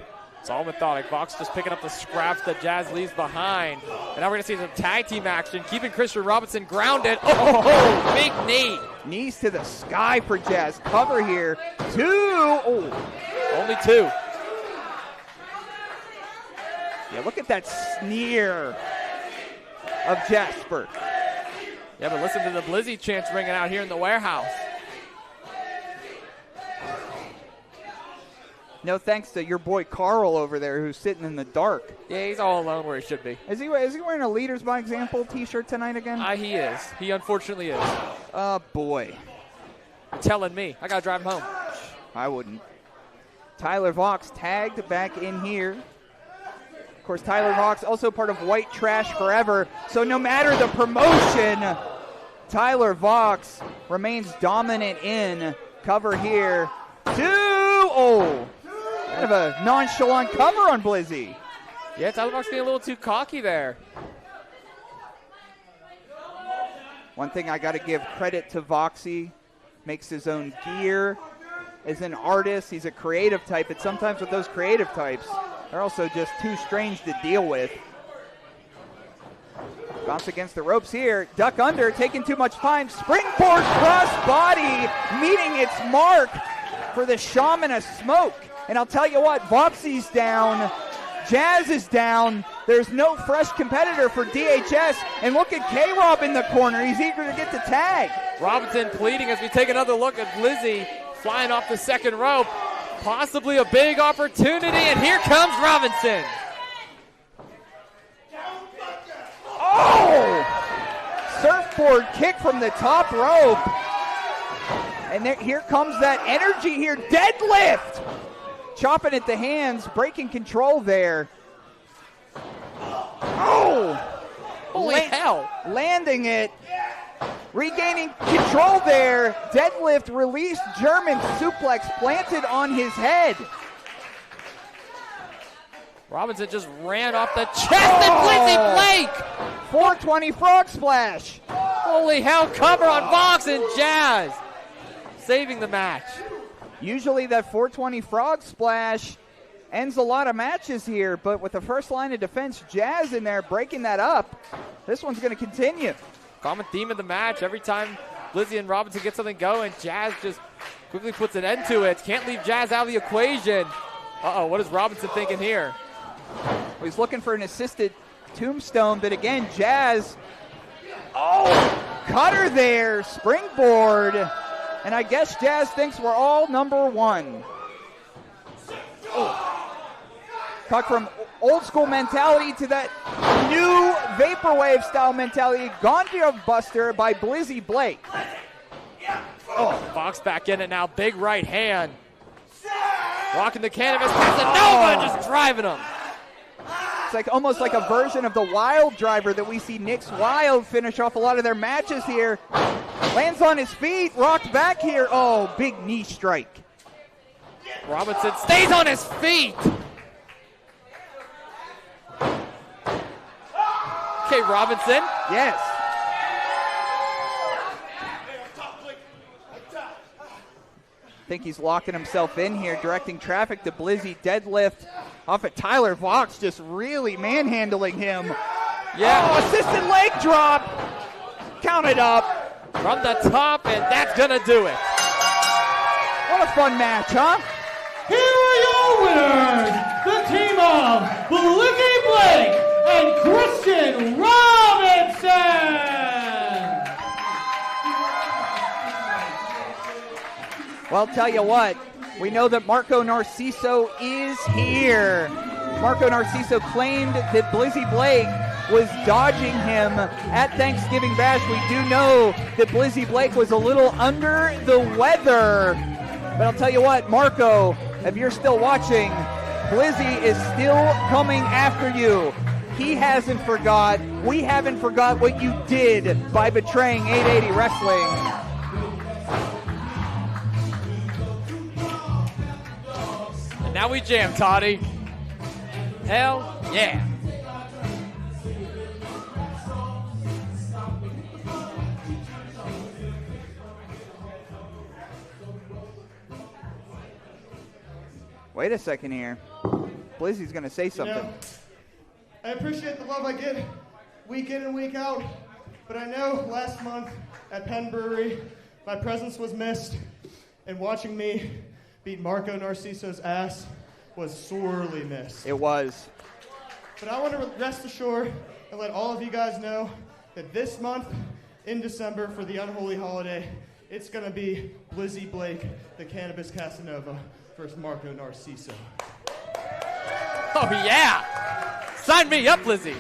It's all methodic. Vox just picking up the scraps that Jazz leaves behind. And now we're going to see some tag team action, keeping Christian Robinson grounded. Oh, big knee. Knees to the sky for Jazz. Cover here. Two. Oh. Only two. Yeah, look at that sneer of Jasper. Yeah, but listen to the Blizzy chants ringing out here in the warehouse. No thanks to your boy Carl over there who's sitting in the dark. Yeah, he's all alone where he should be. Is he wearing a Leaders by Example t-shirt tonight again? He is. He unfortunately is. Oh, boy. You're telling me. I got to drive him home. I wouldn't. Tyler Vox tagged back in here. Of course, Tyler Vox also part of White Trash Forever. So no matter the promotion, Tyler Vox remains dominant in. Cover here. Two. Oh. Kind of a nonchalant cover on Blizzy. Yeah, Tyler Vox being a little too cocky there. One thing I got to give credit to Voxy. Makes his own gear. Is an artist. He's a creative type. But sometimes with those creative types, they're also just too strange to deal with. Bounce against the ropes here. Duck under, taking too much time. Springboard cross body, meeting its mark for the Shaman of Smoke. And I'll tell you what, Voxy's down. Jazz is down. There's no fresh competitor for DHS. And look at K-Rob in the corner. He's eager to get the tag. Robinson pleading as we take another look at Blizzy flying off the second rope. Possibly a big opportunity, and here comes Robinson. Oh! Surfboard kick from the top rope. And here comes that energy here. Deadlift! Chopping at the hands, breaking control there. Oh! Holy hell. Landing it. Regaining control there. Deadlift, release, German suplex planted on his head. Robinson just ran off the chest, and Blizzy Blake 420 frog splash. Holy hell, cover on Vox and Jazz. Saving the match. Usually that 420 frog splash ends a lot of matches here, but with the first line of defense, Jazz in there breaking that up, this one's going to continue. Common theme of the match. Every time Blizzy and Robinson get something going, Jazz just quickly puts an end to it. Can't leave Jazz out of the equation. Uh-oh, what is Robinson thinking here? He's looking for an assisted tombstone, but again, Jazz, oh, cutter there, springboard, and I guess Jazz thinks we're all number one. Oh. Talk from old school mentality to that new vaporwave style mentality. Gondia Buster by Blizzy Blake. Oh, Fox back in it now. Big right hand. Walking the canvas. Casanova just driving him. It's like almost like a version of the Wild driver that we see Nick's Wild finish off a lot of their matches here. Lands on his feet, rocked back here. Oh, big knee strike. Robinson stays on his feet. Okay, Robinson. Yes. I think he's locking himself in here, directing traffic to Blizzy. Deadlift off at Tyler Vox, just really manhandling him. Yeah. Oh, assisted leg drop. Count it up. From the top, and that's going to do it. What a fun match, huh? Here are your winners, the team of Blizzy Blake and Christian Robinson. Well, tell you what, we know that Marco Narciso is here. Marco Narciso claimed that Blizzy Blake was dodging him at Thanksgiving Bash. We do know that Blizzy Blake was a little under the weather. But I'll tell you what, Marco, if you're still watching, Blizzy is still coming after you. He hasn't forgot. We haven't forgot what you did by betraying 880 Wrestling. And now we jam, Toddy. Hell yeah. Wait a second here. Blizzy's going to say something. You know, I appreciate the love I get week in and week out, but I know last month at Penn Brewery, my presence was missed, and watching me beat Marco Narciso's ass was sorely missed. It was. But I want to rest assured and let all of you guys know that this month in December for the Unholy holiday, it's going to be Blizzy Blake, the Cannabis Casanova, versus Marco Narciso. Oh, yeah. Sign me up, Blizzy.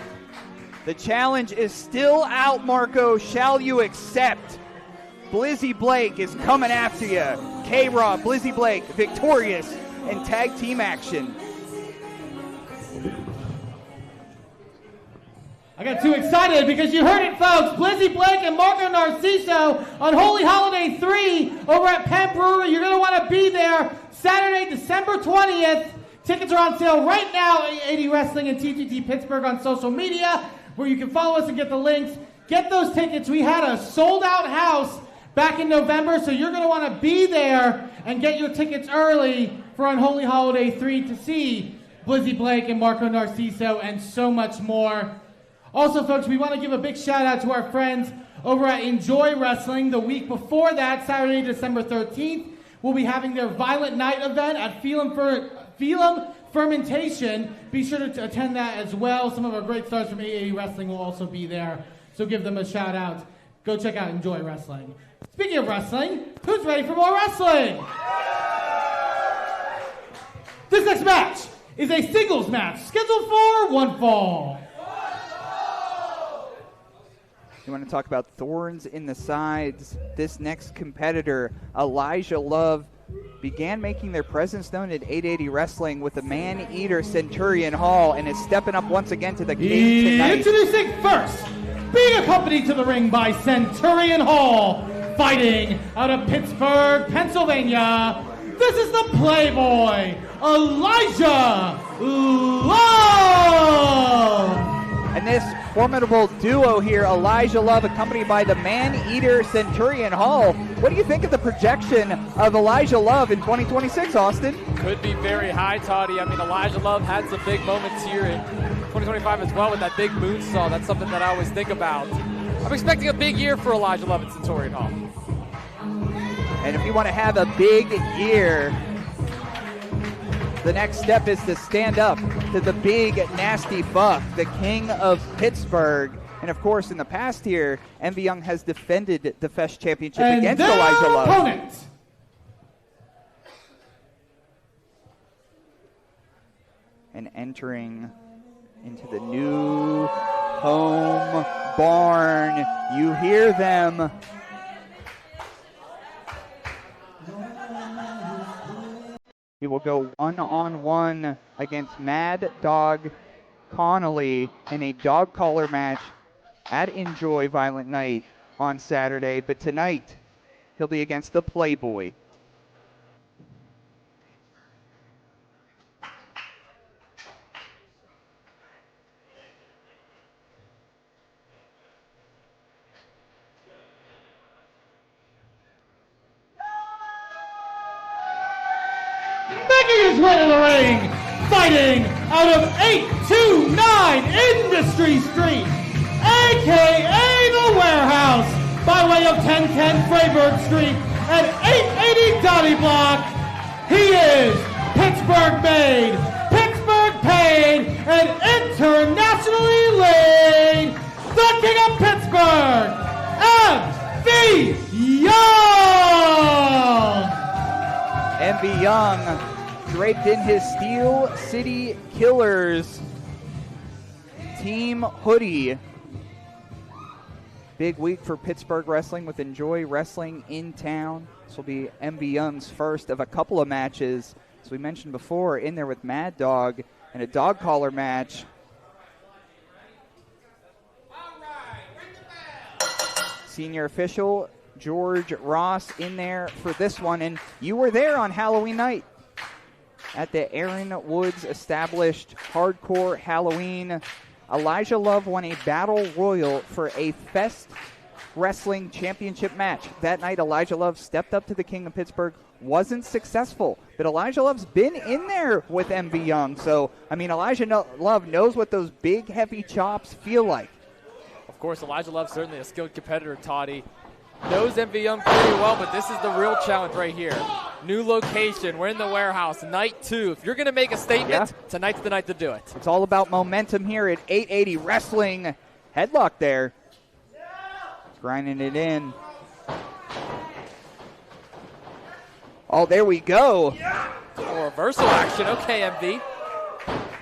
The challenge is still out, Marco. Shall you accept? Blizzy Blake is coming after you. K-Rob, Blizzy Blake, victorious in tag team action. I got too excited because you heard it, folks. Blizzy Blake and Marco Narciso on Holy Holiday 3 over at Penn Brewery. You're going to want to be there Saturday, December 20th. Tickets are on sale right now at 880 Wrestling and TTT Pittsburgh on social media, where you can follow us and get the links. Get those tickets. We had a sold-out house back in November, so you're going to want to be there and get your tickets early for Unholy Holiday 3 to see Blizzy Blake and Marco Narciso and so much more. Also, folks, we want to give a big shout-out to our friends over at Enjoy Wrestling. The week before that, Saturday, December 13th, we'll be having their Violent Night event at Phelan Fermentation. Be sure to attend that as well. Some of our great stars from AAU Wrestling will also be there, so give them a shout-out. Go check out Enjoy Wrestling. Speaking of wrestling, who's ready for more wrestling? This next match is a singles match scheduled for one fall. You want to talk about thorns in the sides? This next competitor, Elijah Love, began making their presence known at 880 Wrestling with the Man-Eater Centurion Hall and is stepping up once again to the cage tonight. Introducing first, being accompanied to the ring by Centurion Hall, fighting out of Pittsburgh, Pennsylvania, this is the Playboy, Elijah Love! And this formidable duo here, Elijah Love accompanied by the Man-Eater Centurion Hall. What do you think of the projection of Elijah Love in 2026, Austin? Could be very high, Toddy. I mean, Elijah Love had some big moments here in 2025 as well with that big moonsault. That's something that I always think about. I'm expecting a big year for Elijah Love at Centurion Hall. And if you want to have a big year, the next step is to stand up to the big, nasty Buck, the king of Pittsburgh. And, of course, in the past year, Envy Young has defended the Fest Championship against Elijah Love. Opponent. And entering into the new home barn. You hear them. He will go one-on-one against Mad Dog Connolly in a dog collar match at Enjoy Violent Night on Saturday. But tonight, he'll be against the Playboy. Making his way to the ring, fighting out of 829 Industry Street, a.k.a. The Warehouse, by way of 1010 Freyberg Street and 880 Dottie Block. He is Pittsburgh made, Pittsburgh paid, and internationally laid, the King of Pittsburgh, M.V. Young! Envy Young, draped in his Steel City Killers team hoodie. Big week for Pittsburgh wrestling with Enjoy Wrestling in town. This will be Envy Young's first of a couple of matches, as we mentioned before, in there with Mad Dog and a dog collar match. Senior official George Ross in there for this one, and you were there on Halloween night at the Aaron Woods established Hardcore Halloween. Elijah Love won a Battle Royal for a Fest Wrestling Championship match. That night, Elijah Love stepped up to the King of Pittsburgh, wasn't successful, but Elijah Love's been in there with Envy Young. So, I mean, Elijah Love knows what those big, heavy chops feel like. Of course, Elijah Love's certainly a skilled competitor, Toddy. Knows Envy Young pretty well, but this is the real challenge right here. New location. We're in the Warehouse. Night 2. If you're going to make a statement, tonight's the night to do it. It's all about momentum here at 880 Wrestling. Headlock there. Grinding it in. Oh, there we go. Oh, reversal action. Okay, MV.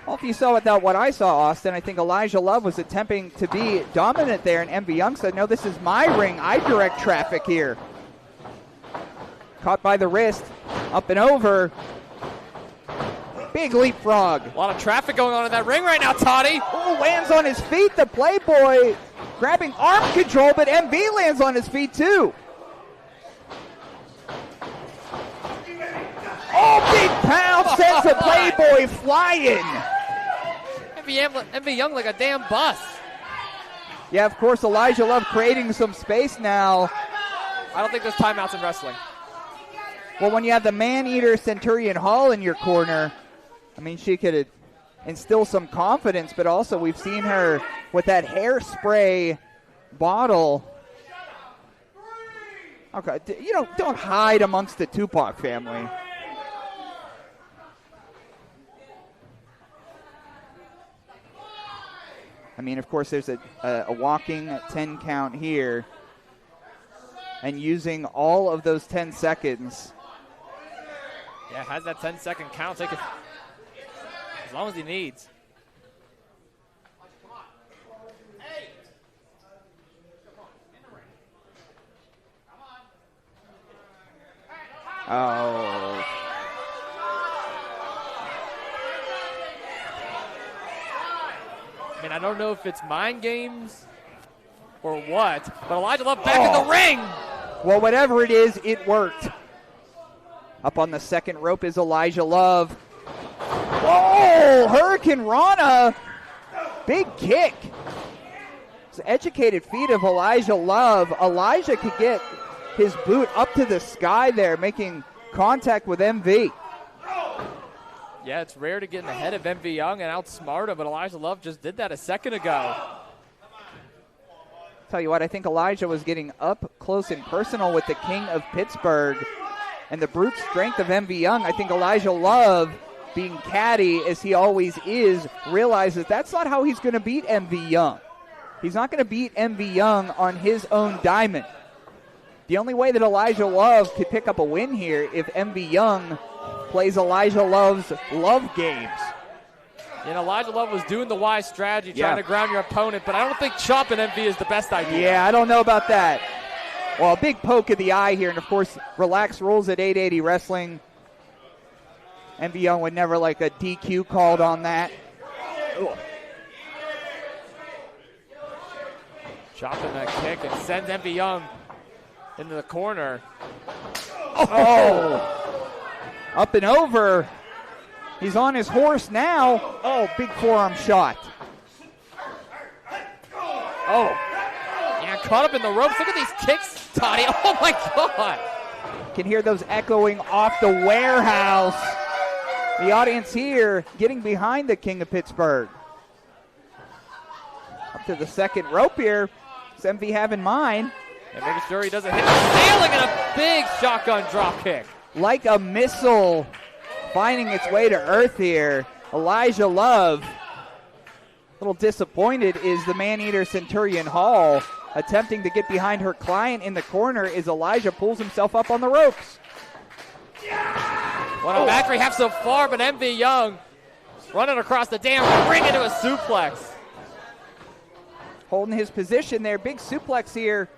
Well, if you saw without what I saw, Austin, I think Elijah Love was attempting to be dominant there, and Envy Young said, no, this is my ring. I direct traffic here. Caught by the wrist. Up and over. Big leapfrog. A lot of traffic going on in that ring right now, Toddy. Oh, lands on his feet. The Playboy grabbing arm control, but MV lands on his feet too. Oh, big pound sends the Playboy flying. Envy Young like a damn bus. Yeah, of course, Elijah Love creating some space now. I don't think there's timeouts in wrestling. Well, when you have the Man-Eater Centurion Hall in your corner, I mean, she could instill some confidence, but also we've seen her with that hairspray bottle. Okay, don't hide amongst the Tupac family. I mean, of course, there's a walking 10 count here. And using all of those 10 seconds. Yeah, has that 10-second count. Take it as long as he needs. Oh. I mean, I don't know if it's mind games or what, but Elijah Love back in the ring. Well, whatever it is, it worked. Up on the second rope is Elijah Love. Whoa, Hurricane Rana. Big kick. educated feet of Elijah Love. Elijah could get his boot up to the sky there, making contact with MV. Yeah, it's rare to get in the head of MV Young and outsmart him, but Elijah Love just did that a second ago. Tell you what, I think Elijah was getting up close and personal with the King of Pittsburgh and the brute strength of MV Young. I think Elijah Love, being catty as he always is, realizes that's not how he's going to beat MV Young. He's not going to beat MV Young on his own diamond. The only way that Elijah Love could pick up a win here if MV Young plays Elijah Love's love games. And Elijah Love was doing the wise strategy, trying to ground your opponent, but I don't think chopping MV is the best idea. Yeah, I don't know about that. Well, a big poke of the eye here, and of course, relaxed rules at 880 Wrestling. MV Young would never like a DQ called on that. Ooh. Chopping that kick and sends MV Young into the corner. Oh! Up and over. He's on his horse now. Oh, big forearm shot. Oh. Yeah, caught up in the ropes. Look at these kicks, Toddy. Oh, my God. Can hear those echoing off the warehouse. The audience here getting behind the King of Pittsburgh. Up to the second rope here. What's MV have in mind? And making sure he doesn't hit the ceiling, and a big shotgun drop kick. Like a missile finding its way to earth here. Elijah Love, a little disappointed, is the man-eater Centurion Hall. Attempting to get behind her client in the corner as Elijah pulls himself up on the ropes. What a match we have so far, but MV Young running across the damn ring into a suplex. Holding his position there. Big suplex here.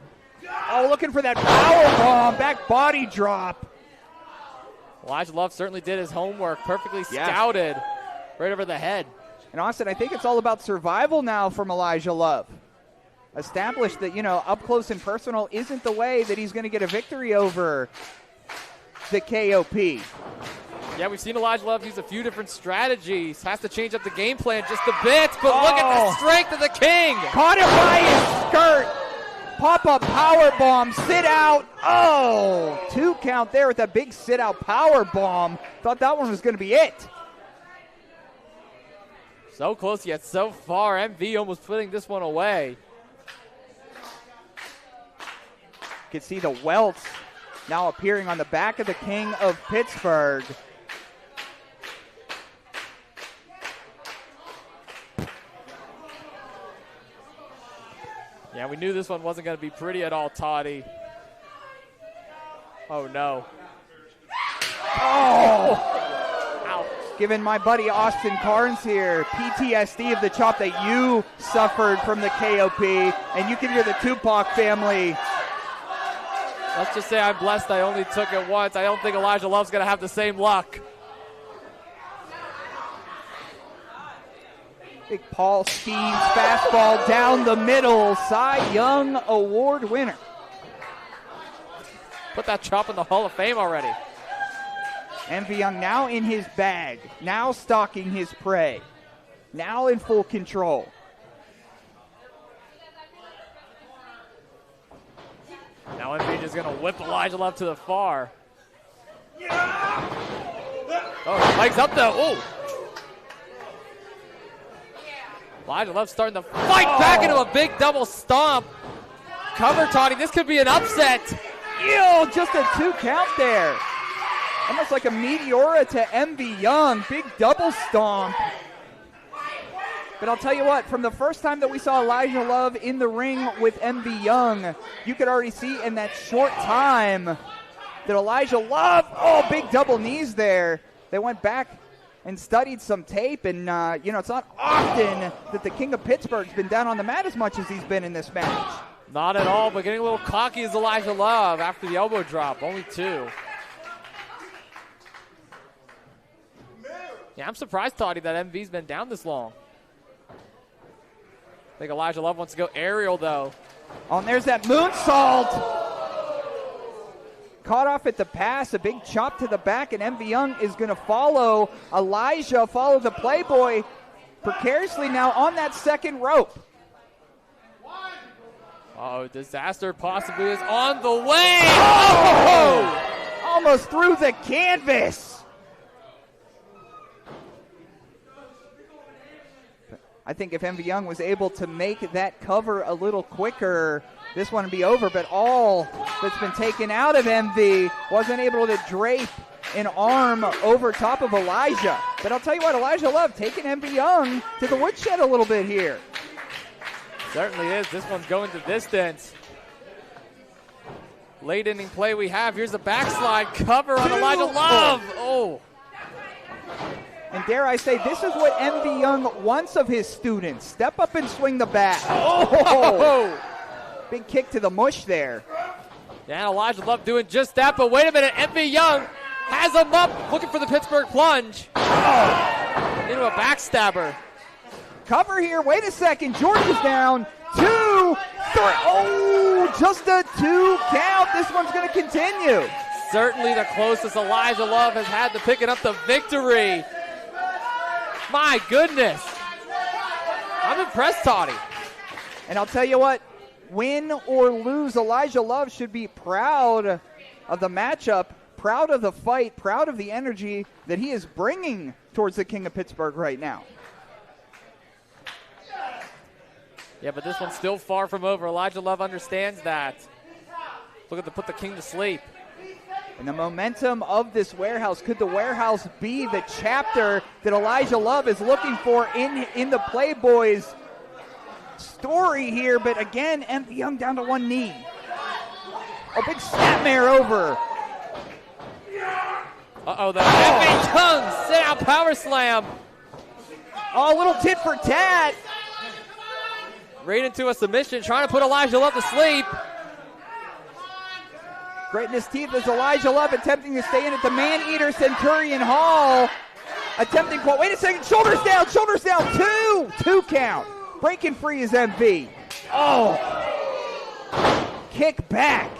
Oh, looking for that power bomb. Back body drop. Elijah Love certainly did his homework. Perfectly scouted. Right over the head. And Austin, I think it's all about survival now from Elijah Love. Established that, up close and personal isn't the way that he's going to get a victory over the KOP. Yeah, we've seen Elijah Love use a few different strategies. Has to change up the game plan just a bit, but look at the strength of the King. Caught him by his skirt. Pop-up power bomb, sit out. Oh, 2 count there with that big sit out power bomb. Thought that one was going to be it. So close yet so far. MV almost putting this one away. You can see the welts now appearing on the back of the King of Pittsburgh. Yeah, we knew this one wasn't going to be pretty at all, Toddy. Oh, no. Oh! Ow. Giving my buddy Austin Carnes here PTSD of the chop that you suffered from the KOP, and you can hear the Tupac family. Let's just say I'm blessed I only took it once. I don't think Elijah Love's going to have the same luck. Big Paul Stevens fastball down the middle. Cy Young Award winner. Put that chop in the Hall of Fame already. MV Young now in his bag. Now stalking his prey. Now in full control. Now MV just going to whip Elijah Love to the far. Oh, legs up though. Oh. Elijah Love starting to fight back into a big double stomp. Cover, Toddy. This could be an upset. Ew, just a 2 count there. Almost like a Meteora to MV Young. Big double stomp. But I'll tell you what, from the first time that we saw Elijah Love in the ring with MV Young, you could already see in that short time that Elijah Love, big double knees there. They went back and studied some tape, and, it's not often that the King of Pittsburgh's been down on the mat as much as he's been in this match. Not at all, but getting a little cocky is Elijah Love after the elbow drop. Only 2. Yeah, I'm surprised, Toddy, that MV's been down this long. I think Elijah Love wants to go aerial, though. Oh, and there's that moonsault. Caught off at the pass, a big chop to the back, and MV Young is going to follow Elijah, follow the Playboy precariously now on that second rope. Oh, disaster possibly is on the way. Oh! Almost through the canvas. I think if Envy Young was able to make that cover a little quicker, this one would be over. But all that's been taken out of Envy, wasn't able to drape an arm over top of Elijah. But I'll tell you what, Elijah Love taking Envy Young to the woodshed a little bit here. Certainly is. This one's going the distance. Late inning play we have. Here's a backslide cover on Elijah Love. Oh. And dare I say, this is what Envy Young wants of his students. Step up and swing the bat. Oh! Big kick to the mush there. Yeah, Elijah Love doing just that, but wait a minute. Envy Young has him up, looking for the Pittsburgh plunge. Oh! Into a backstabber. Cover here. Wait a second. George is down. 2, 3. Oh, just a 2 count. This one's going to continue. Certainly the closest Elijah Love has had to picking up the victory. My goodness. I'm impressed, Toddy. And I'll tell you what, win or lose, Elijah Love should be proud of the matchup, proud of the fight, proud of the energy that he is bringing towards the King of Pittsburgh right now. Yeah, but this one's still far from over. Elijah Love understands that. Looking to put the King to sleep. And the momentum of this warehouse, could the warehouse be the chapter that Elijah Love is looking for in the Playboys story here? But again, Envy Young down to one knee. A big snapmare over. Uh-oh, the Envy Young sit-out power slam. Oh, a little tit for tat. Right into a submission, trying to put Elijah Love to sleep. Right in his teeth is Elijah Love attempting to stay in at the Man-Eater Centurion Hall. Attempting, wait a second, shoulders down, 2 count. Breaking free is MV. Oh, kick back.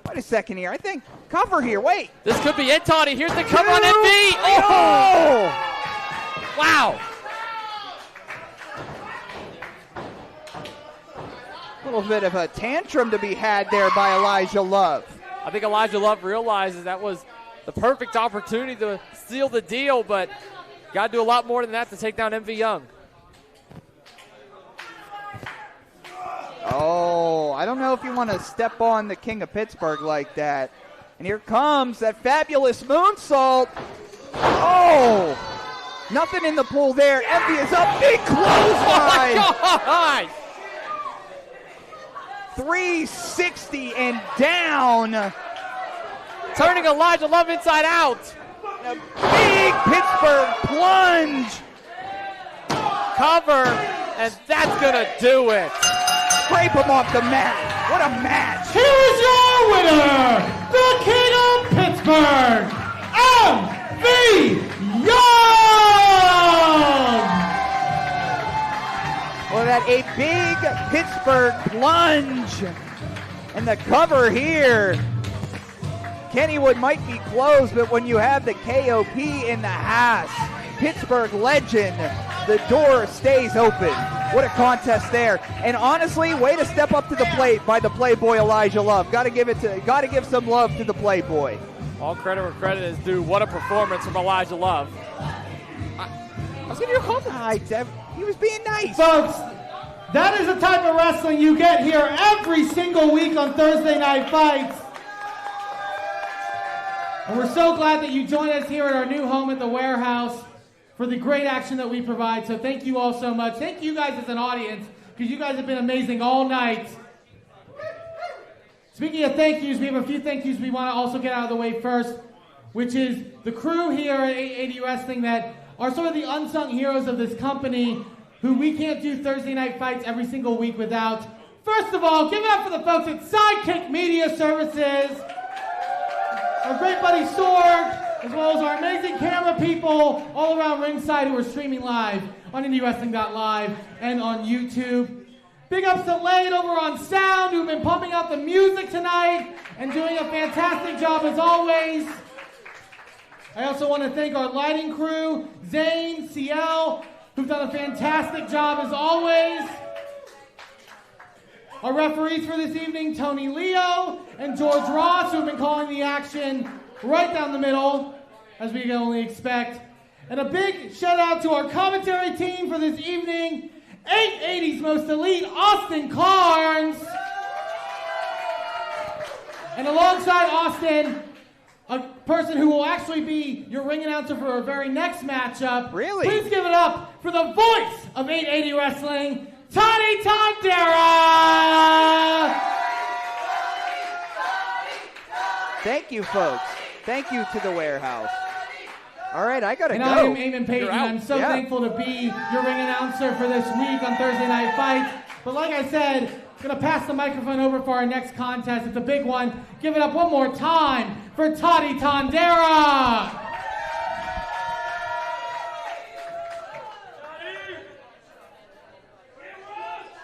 Wait a second here, I think cover here, wait. This could be it, Toddy. Here's the cover on MV. Oh! Wow. A little bit of a tantrum to be had there by Elijah Love. I think Elijah Love realizes that was the perfect opportunity to seal the deal, but got to do a lot more than that to take down Envy Young. Oh, I don't know if you want to step on the King of Pittsburgh like that. And here comes that fabulous moonsault. Oh, nothing in the pool there. Envy is up, big clothesline. Oh my God! 360 and down. Turning Elijah Love inside out. A big Pittsburgh plunge. Cover, and that's going to do it. Scrape him off the mat. What a match. Here is your winner, the King of Pittsburgh, Envy Young! Well, that a big Pittsburgh plunge. And the cover here. Kennywood might be closed, but when you have the KOP in the house, Pittsburgh legend, the door stays open. What a contest there. And honestly, way to step up to the plate by the Playboy Elijah Love. Gotta give some love to the Playboy. All credit where credit is due. What a performance from Elijah Love. I was giving you a compliment. He was being nice. Folks, that is the type of wrestling you get here every single week on Thursday Night Fights. And we're so glad that you joined us here at our new home at the warehouse for the great action that we provide. So thank you all so much. Thank you guys as an audience, because you guys have been amazing all night. Speaking of thank yous, we have a few thank yous we want to also get out of the way first, which is the crew here at 880 Wrestling that are sort of the unsung heroes of this company, who we can't do Thursday Night Fights every single week without. First of all, give it up for the folks at Sidekick Media Services, our great buddy Sorg, as well as our amazing camera people all around ringside who are streaming live on IndyWrestling.live and on YouTube. Big ups to Lane over on sound, who've been pumping out the music tonight and doing a fantastic job as always. I also want to thank our lighting crew, Zane, CL, who've done a fantastic job as always. Our referees for this evening, Tony Leo and George Ross, who have been calling the action right down the middle, as we can only expect. And a big shout out to our commentary team for this evening, 880's most elite, Austin Carnes. And alongside Austin, a person who will actually be your ring announcer for our very next matchup. Really? Please give it up for the voice of 880 Wrestling, Tony Tondera! Thank you, folks. Thank you to the warehouse. All right, I gotta go. I am Eamon Payton. I'm so thankful to be your ring announcer for this week on Thursday Night Fights. But like I said, I'm gonna pass the microphone over for our next contest. It's a big one. Give it up one more time for Toddy Tondera.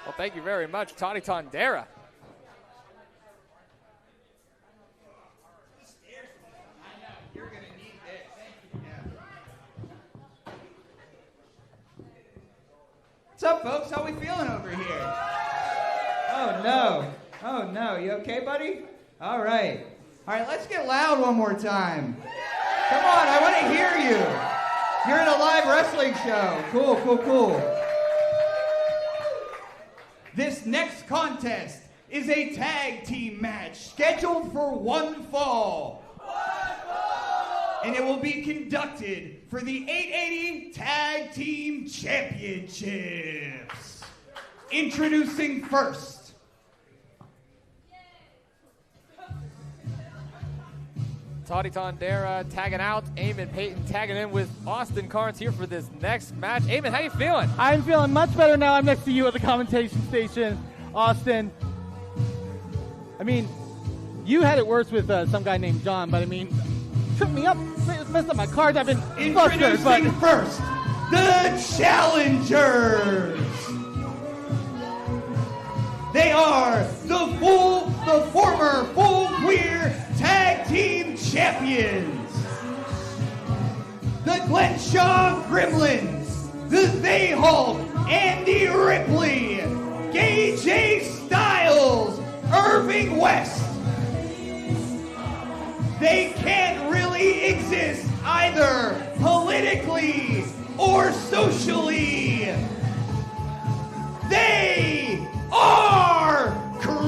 Well, thank you very much, Toddy Tondera. What's up, folks? How we feeling over here? Oh, no. Oh, no. You okay, buddy? All right. All right, let's get loud one more time. Come on, I want to hear you. You're in a live wrestling show. Cool, cool, cool. This next contest is a tag team match scheduled for one fall. And it will be conducted for the 880 Tag Team Championships. Introducing first. Toddy Tondera tagging out. Eamon Payton tagging in with Austin Carnes here for this next match. Eamon, how you feeling? I'm feeling much better now. I'm next to you at the commentation station, Austin. I mean, you had it worse with some guy named John, but I mean, tripped me up, messed up my cards. I've been introducing first the challengers. They are the former full queer tag team champions, the Glenshaw Gremlins, the They Hulk, Andy Ripley, Gage A. Styles, Irving West. They can't really exist either politically or socially. They are creeps.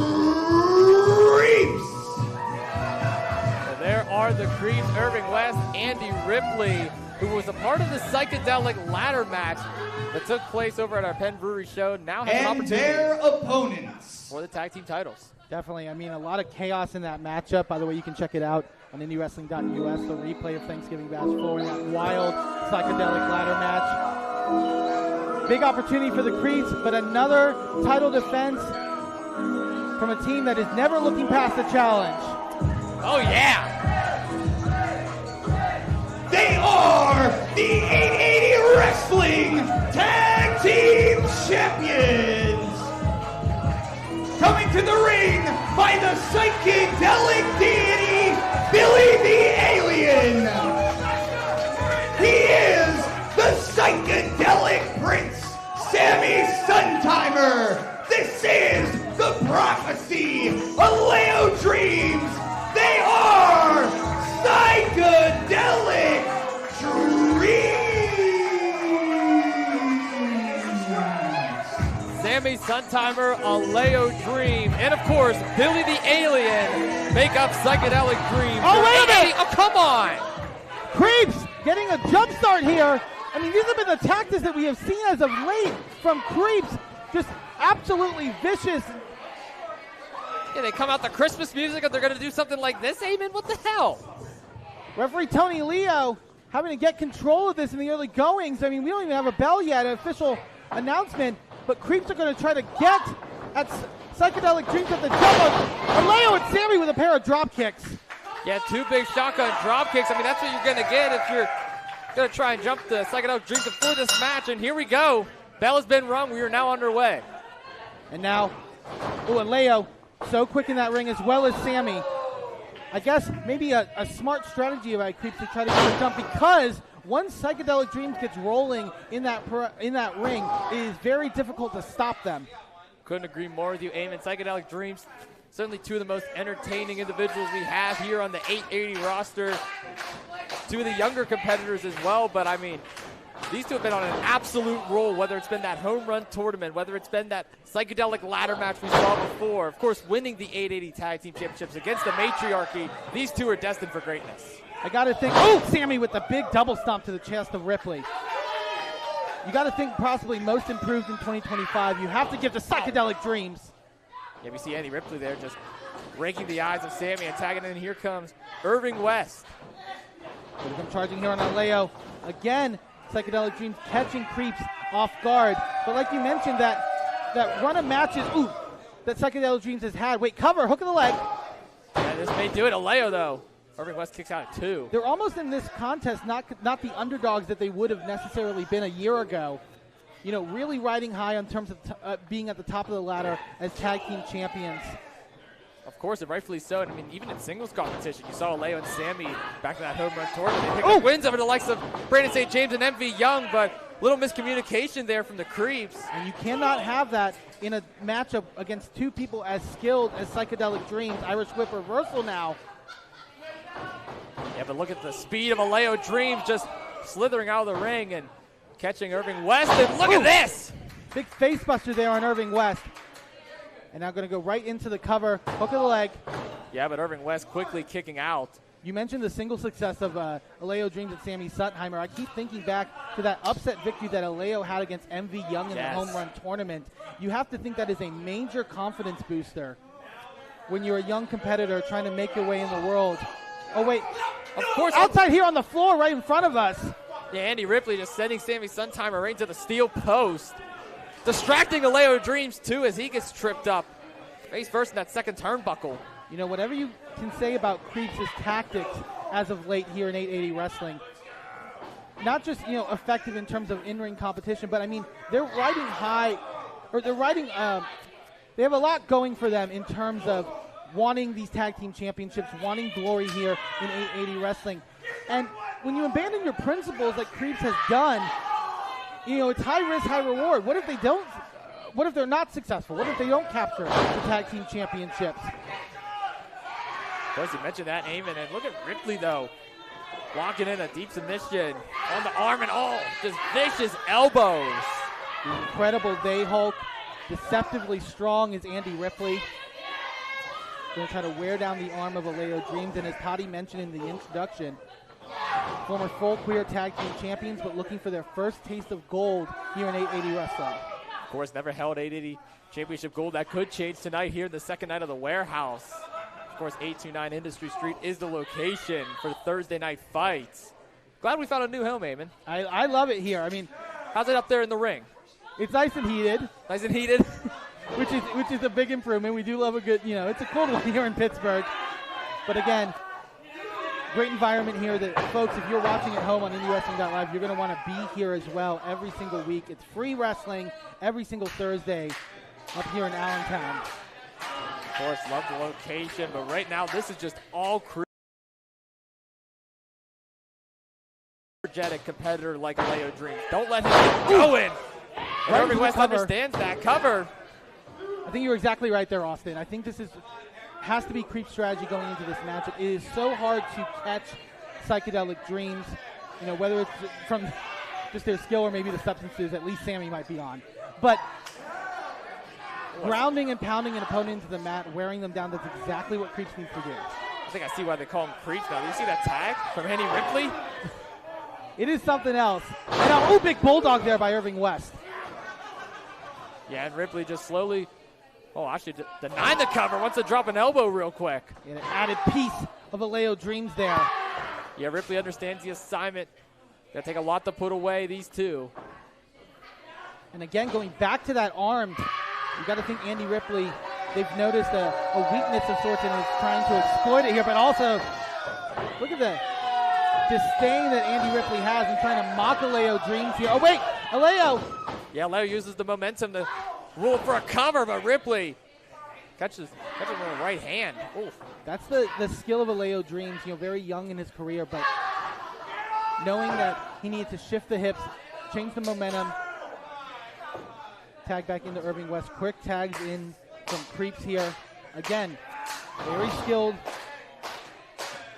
So there are the creeps. Irving West, Andy Ripley, who was a part of the psychedelic ladder match that took place over at our Penn Brewery show, now has an opportunity. And their opponents for the tag team titles. Definitely. I mean, a lot of chaos in that matchup. By the way, you can check it out on IndyWrestling.us, the replay of Thanksgiving Bash 4 in that wild psychedelic ladder match. Big opportunity for the Creeps, but another title defense from a team that is never looking past the challenge. Oh, yeah. They are the 880 Wrestling Tag Team Champions. Coming to the ring by the psychedelic deity, Billy the Alien. He is the psychedelic prince, Sammy Suntimer. This is the prophecy of Leo Dreams. They are psychedelic dreams. Sammy Suntimer, a Leo Dream, and of course, Billy the Alien make up Psychedelic Dream. Oh, wait a minute! Oh, come on! Creeps getting a jump start here. I mean, these have been the tactics that we have seen as of late from Creeps. Just absolutely vicious. Yeah, they come out the Christmas music and they're going to do something like this, Eamon? What the hell? Referee Tony Leo having to get control of this in the early goings. I mean, we don't even have a bell yet, an official announcement, but Creeps are going to try to get at Psychedelic Dreams at the jump. Leo and Sammy with a pair of drop kicks. Yeah, two big shotgun drop kicks. I mean, that's what you're going to get if you're going to try and jump the Psychedelic Dreams before this match. And here we go. Bell has been rung. We are now underway. And now, and Leo so quick in that ring, as well as Sammy. I guess maybe a smart strategy by Creeps to try to get a jump, because once Psychedelic Dreams gets rolling in that ring, it is very difficult to stop them. Couldn't agree more with you, Eamon. Psychedelic Dreams, certainly two of the most entertaining individuals we have here on the 880 roster. Two of the younger competitors as well, but I mean, these two have been on an absolute roll, whether it's been that home run tournament, whether it's been that psychedelic ladder match we saw before. Of course, winning the 880 Tag Team Championships against the Matriarchy. These two are destined for greatness. I got to think, oh, Sammy with the big double stomp to the chest of Ripley. You got to think possibly most improved in 2025. You have to give the Psychedelic Dreams. Yeah, we see Andy Ripley there just raking the eyes of Sammy and tagging in. Here comes Irving West. Here they come charging here on Aleo. Again, Psychedelic Dreams catching Creeps off guard. But like you mentioned, that run of matches, that Psychedelic Dreams has had. Wait, cover, hook of the leg. Yeah, this may do it. Aleo, though. Irving West kicks out at 2. They're almost in this contest, not the underdogs that they would have necessarily been a year ago. You know, really riding high in terms of being at the top of the ladder as tag team champions. Of course, and rightfully so. And I mean, even in singles competition, you saw Aleo and Sammy back to that home run tournament. They picked up wins over the likes of Brandon St. James and MV Young, but little miscommunication there from the Creeps. And you cannot have that in a matchup against two people as skilled as Psychedelic Dreams. Irish Whip reversal now. Yeah, but look at the speed of Aleo Dreams just slithering out of the ring and catching Irving West. And look at this! Big face buster there on Irving West. And now going to go right into the cover, hook of the leg. Yeah, but Irving West quickly kicking out. You mentioned the single success of Aleo Dreams and Sammy Suttheimer. I keep thinking back to that upset victory that Aleo had against MV Young in the home run tournament. You have to think that is a major confidence booster when you're a young competitor trying to make your way in the world. Oh, wait. Of course. Outside here on the floor right in front of us. Yeah, Andy Ripley just sending Sammy Suttheimer right to the steel post. Distracting Aleo Dreams, too, as he gets tripped up. Face first in that second turnbuckle. You know, whatever you can say about Creeps' tactics as of late here in 880 Wrestling, not just, you know, effective in terms of in-ring competition, but, I mean, they're riding high, or they're riding, they have a lot going for them in terms of wanting these tag team championships, wanting glory here in 880 Wrestling. And when you abandon your principles like Creeps has done, you know, it's high risk, high reward. What if they don't? What if they're not successful? What if they don't capture the tag team championships? Of course, you mentioned that, Eamon. And look at Ripley, though. Locking in a deep submission on the arm and all. Just vicious elbows. The incredible Day Hulk. Deceptively strong is Andy Ripley. Going to try to wear down the arm of Aleo Dreams. And as Toddy mentioned in the introduction, former full queer tag team champions, but looking for their first taste of gold here in 880 Wrestling. Of course, never held 880 Championship gold. That could change tonight here in the second night of the Warehouse. Of course, 829 Industry Street is the location for Thursday night fights. Glad we found a new home, Eamon. I love it here. I mean, how's it up there in the ring? It's nice and heated. Nice and heated. which is a big improvement. We do love a good, you know, it's a cold one here in Pittsburgh. But again, great environment here that, folks, if you're watching at home on IndyWrestling.Live, you're going to want to be here as well every single week. It's free wrestling every single Thursday up here in Allentown. Of course, love the location, but right now this is just all energetic competitor like Aleo Dreams. Don't let him get going. And Irving West understands that. Cover. I think you're exactly right there, Austin. I think this has to be Creep strategy going into this matchup. It is so hard to catch Psychedelic Dreams, you know, whether it's from just their skill or maybe the substances at least Sammy might be on. But grounding and pounding an opponent into the mat, wearing them down, that's exactly what Creeps needs to do. I think I see why they call him Creeps now. Do you see that tag from Andy Ripley? It is something else. And now, big bulldog there by Irving West. Yeah, and Ripley just slowly, actually denying the cover. Wants to drop an elbow real quick. And an added piece of Aleo Dreams there. Yeah, Ripley understands the assignment. Got to take a lot to put away, these two. And again, going back to that arm, you got to think Andy Ripley, they've noticed a weakness of sorts and is trying to exploit it here. But also, look at the disdain that Andy Ripley has in trying to mock Aleo Dreams here. Oh, wait, Aleo. Yeah, Aleo uses the momentum to rule for a cover, but Ripley catches with a right hand. Oof. That's the skill of Aleo Dreams, you know, very young in his career, but knowing that he needs to shift the hips, change the momentum, tag back into Irving West. Quick tags in from Creeps here. Again, very skilled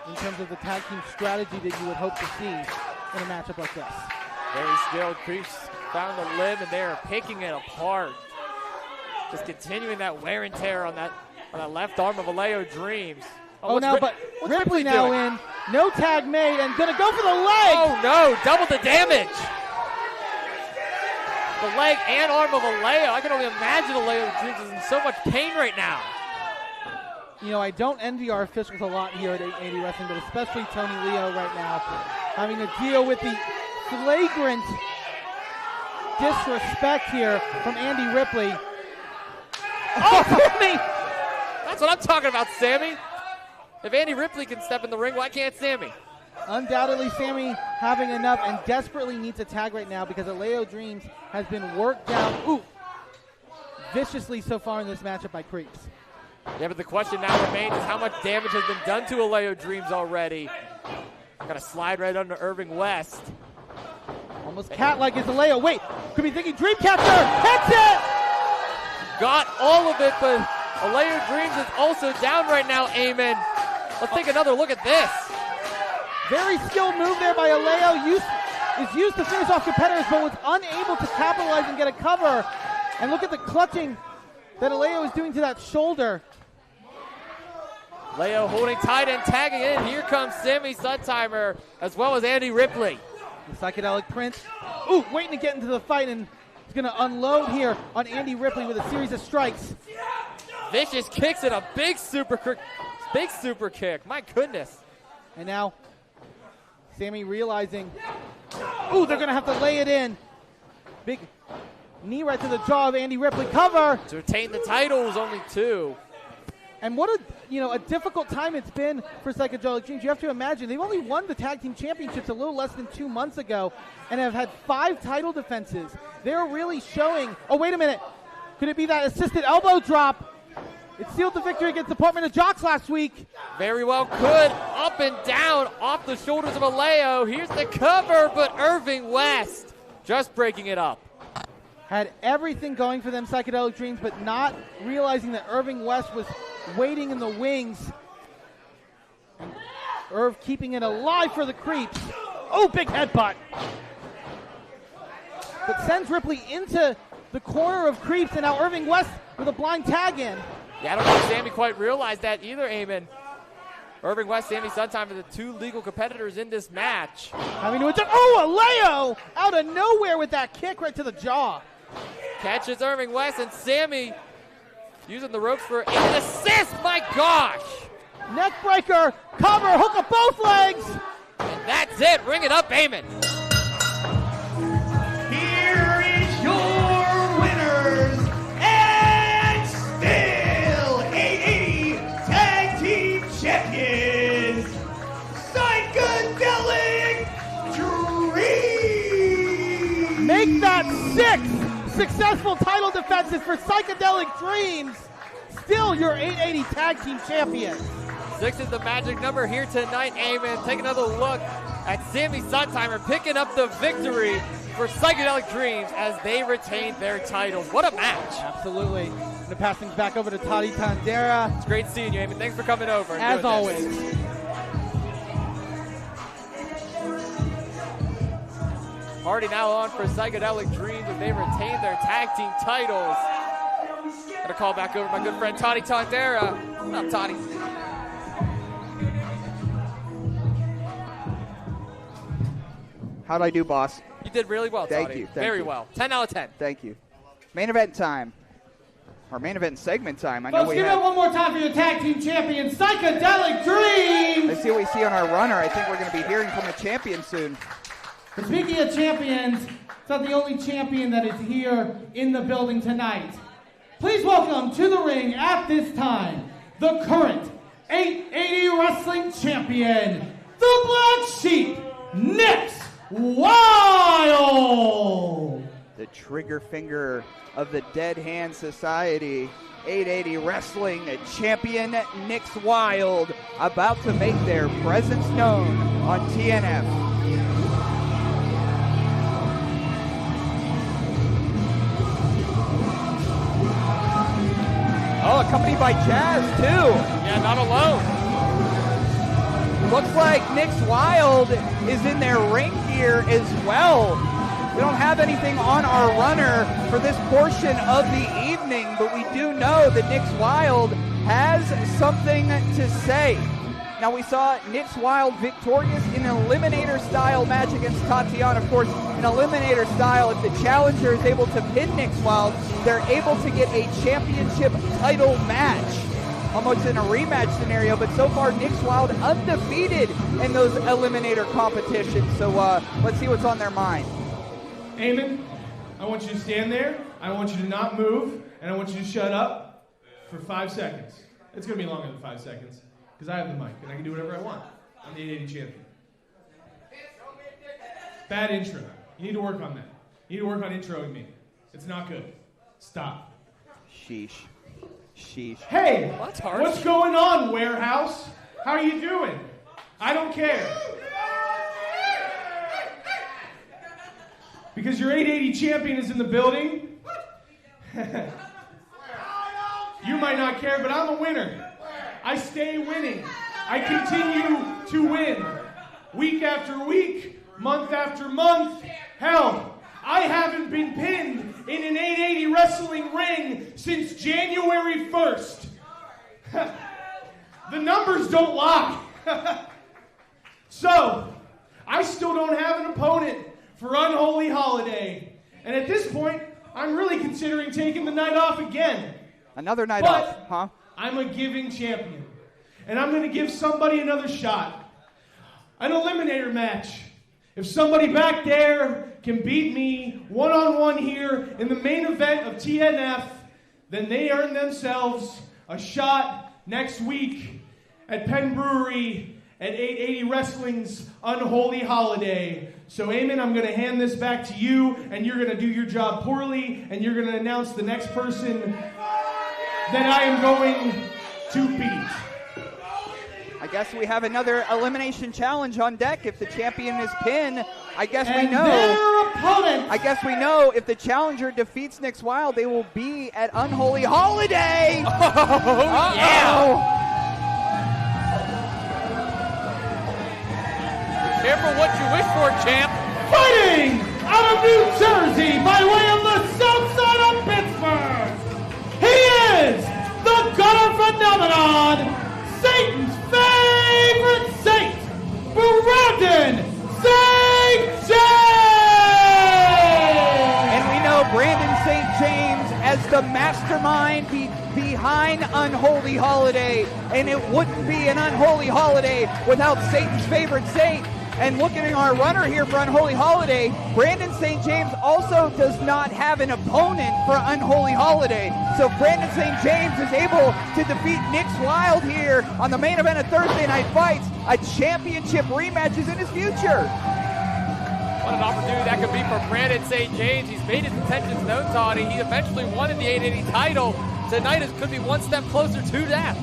in terms of the tag team strategy that you would hope to see in a matchup like this. Very skilled. Creeps found the limb, and they're picking it apart. Just continuing that wear and tear on that left arm of Aleo Dreams. Oh, now, but Ripley now doing? in. No tag made, and gonna go for the leg. Oh no, double the damage. The leg and arm of Aleo. I can only imagine Aleo Dreams is in so much pain right now. You know, I don't envy our officials a lot here at IndyWrestling, but especially Tony Leo right now, having to deal with the flagrant disrespect here from Andy Ripley. Oh, Sammy! That's what I'm talking about, Sammy. If Andy Ripley can step in the ring, why can't Sammy? Undoubtedly, Sammy having enough and desperately needs a tag right now because Aleo Dreams has been worked down viciously so far in this matchup by Creeps. Yeah, but the question now remains is how much damage has been done to Aleo Dreams already. Got to slide right under Irving West. Almost cat-like is Aleo. Wait, could be thinking dream catcher. Hits it! Got all of it, but Aleo Dreams is also down right now, Eamon. Let's take another look at this. Very skilled move there by Aleo. Is used to finish off competitors, but was unable to capitalize and get a cover. And look at the clutching that Aleo is doing to that shoulder. Leo holding tight and tagging in. Here comes Sammy Suntimer as well as Andy Ripley. The psychedelic Prince. Waiting to get into the fight, and he's going to unload here on Andy Ripley with a series of strikes. Vicious kicks and a big super kick. My goodness. And now Sammy realizing, they're going to have to lay it in. Big knee right to the jaw of Andy Ripley. Cover. To retain the titles, only 2. And what a difficult time it's been for Psychedelic Dreams. You have to imagine they've only won the tag team championships a little less than 2 months ago and have had 5 title defenses. They're really showing. Oh, wait a minute. Could it be that assisted elbow drop? It sealed the victory against Department of Jocks last week. Very well could. Up and down off the shoulders of Aleo. Here's the cover, but Irving West just breaking it up. Had everything going for them, Psychedelic Dreams, but not realizing that Irving West was waiting in the wings. And Irv keeping it alive for the Creeps. Big headbutt. But sends Ripley into the corner of Creeps, and now Irving West with a blind tag in. Yeah, I don't think Sammy quite realized that either, Eamon. Irving West, Sammy Suntimer are the 2 legal competitors in this match. Aleo out of nowhere with that kick right to the jaw. Catches Irving West, and Sammy using the ropes for an assist. My gosh. Neck breaker, cover, hook up both legs. And that's it. Ring it up, Eamon. Here is your winners and still 880 Tag Team Champions, Psychedelic Dreams. Make that 6 successful title defenses for Psychedelic Dreams. Still your 880 Tag Team Champions. 6 is the magic number here tonight, Eamon. Take another look at Sammy Suntimer picking up the victory for Psychedelic Dreams as they retain their titles. What a match. Absolutely. The passing's back over to Toddy Tandera. It's great seeing you, Eamon. Thanks for coming over. As always. Party now on for Psychedelic Dreams as they retain their tag team titles. Gonna call back over my good friend Toddy Tandera. What's up, Toddy? How'd I do, boss? You did really well, Toddy. Thank you. Very well. 10 out of 10. Thank you. Main event time. Our main event segment time. I know Folks, we give it have. up one more time for your tag team champions, Psychedelic Dreams. Let's see what we see on our runner. I think we're going to be hearing from a champion soon. Speaking of champions, it's not the only champion that is here in the building tonight. Please welcome to the ring at this time, the current 880 Wrestling Champion, the Black Sheep, Nick Wild! The trigger finger of the Dead Hand Society, 880 Wrestling Champion Nix Wild, about to make their presence known on TNF. Oh, accompanied by Jazz, too. Yeah, not alone. Looks like Nick's Wild is in their ring gear as well. We don't have anything on our runner for this portion of the evening, but we do know that Nick's Wild has something to say. Now, we saw Nick's Wild victorious in an eliminator-style match against Tatiana. Of course, in eliminator style, if the challenger is able to pin Nick's Wild, they're able to get a championship title match. Almost in a rematch scenario, but so far Nick's Wild undefeated in those eliminator competitions. So let's see what's on their mind. Eamon, I want you to stand there. I want you to not move, and I want you to shut up for 5 seconds. It's going to be longer than 5 seconds, because I have the mic, and I can do whatever I want. I'm the 880 champion. Bad intro. You need to work on that. You need to work on introing me. It's not good. Stop. Sheesh. Hey, well, that's harsh. What's going on, warehouse? How are you doing? I don't care. Because your 880 champion is in the building. You might not care, but I'm a winner. I stay winning. I continue to win. Week after week, month after month. Hell, I haven't been pinned in an 880 wrestling ring since January 1st. The numbers don't lie. So, I still don't have an opponent for Unholy Holiday. And at this point, I'm really considering taking the night off again. Another night off, huh? I'm a giving champion. And I'm going to give somebody another shot. An eliminator match. If somebody back there can beat me one-on-one here in the main event of TNF, then they earn themselves a shot next week at Penn Brewery at 880 Wrestling's Unholy Holiday. So, Eamon, I'm going to hand this back to you, and you're going to do your job poorly, and you're going to announce the next person that I am going to beat. I guess we have another elimination challenge on deck. If the champion is pinned, I guess we know. Their opponent. I guess we know if the challenger defeats Nick's Wild, they will be at Unholy Holiday. Oh, yeah. Careful what you wish for, champ. Fighting out of New Jersey by way of the south side of Pittsburgh. He is the Gunner Phenomenon, Satan's favorite saint, Brandon St. James! And we know Brandon St. James as the mastermind behind Unholy Holiday. And it wouldn't be an Unholy Holiday without Satan's favorite saint. And looking at our runner here for Unholy Holiday, Brandon St. James also does not have an opponent for Unholy Holiday. So Brandon St. James is able to defeat Nick's Wild here on the main event of Thursday Night Fights. A championship rematch is in his future. What an opportunity that could be for Brandon St. James. He's made his intentions known, Toddy. He eventually wanted the 880 title. Tonight it could be one step closer to that.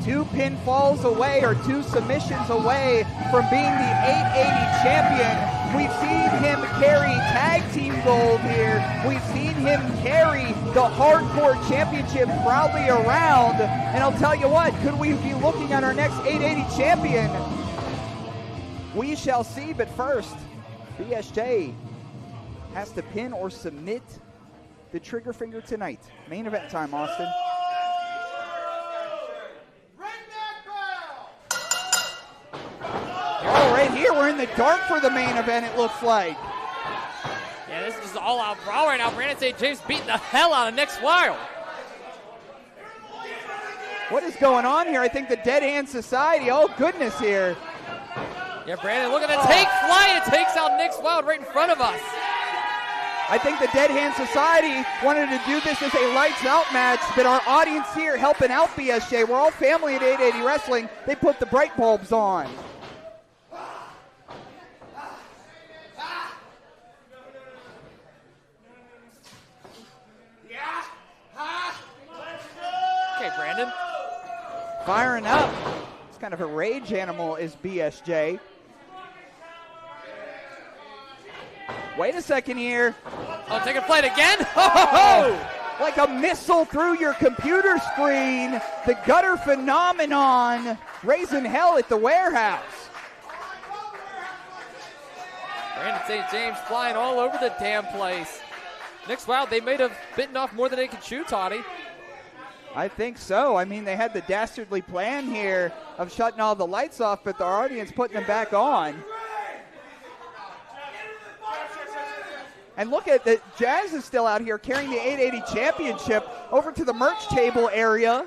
2 pinfalls away or 2 submissions away from being the 880 champion. We've seen him carry tag team gold here. We've seen him carry the hardcore championship proudly around. And I'll tell you what, could we be looking at our next 880 champion? We shall see, but first, BSJ has to pin or submit the trigger finger tonight. Main event time, Austin. Oh, right here, we're in the dark for the main event, it looks like. Yeah, this is just all out brawl right now. Brandon St. James beating the hell out of Nick's Wild. What is going on here? I think the Dead Hand Society, oh goodness here. Yeah, Brandon, look at the take flight. It takes out Nick's Wild right in front of us. I think the Dead Hand Society wanted to do this as a lights out match, but our audience here helping out BSJ, we're all family at 880 Wrestling, they put the bright bulbs on. Okay, Brandon. Firing up. It's kind of a rage animal is BSJ. Wait a second here. Oh, taking flight again? Oh! like a missile through your computer screen. The gutter phenomenon raising hell at the warehouse. Brandon St. James flying all over the damn place. Nick's Wild, they may have bitten off more than they could chew, Toddy. I think so. I mean, they had the dastardly plan here of shutting all the lights off, but the audience putting them back on. And look at the Jazz is still out here carrying the 880 championship over to the merch table area.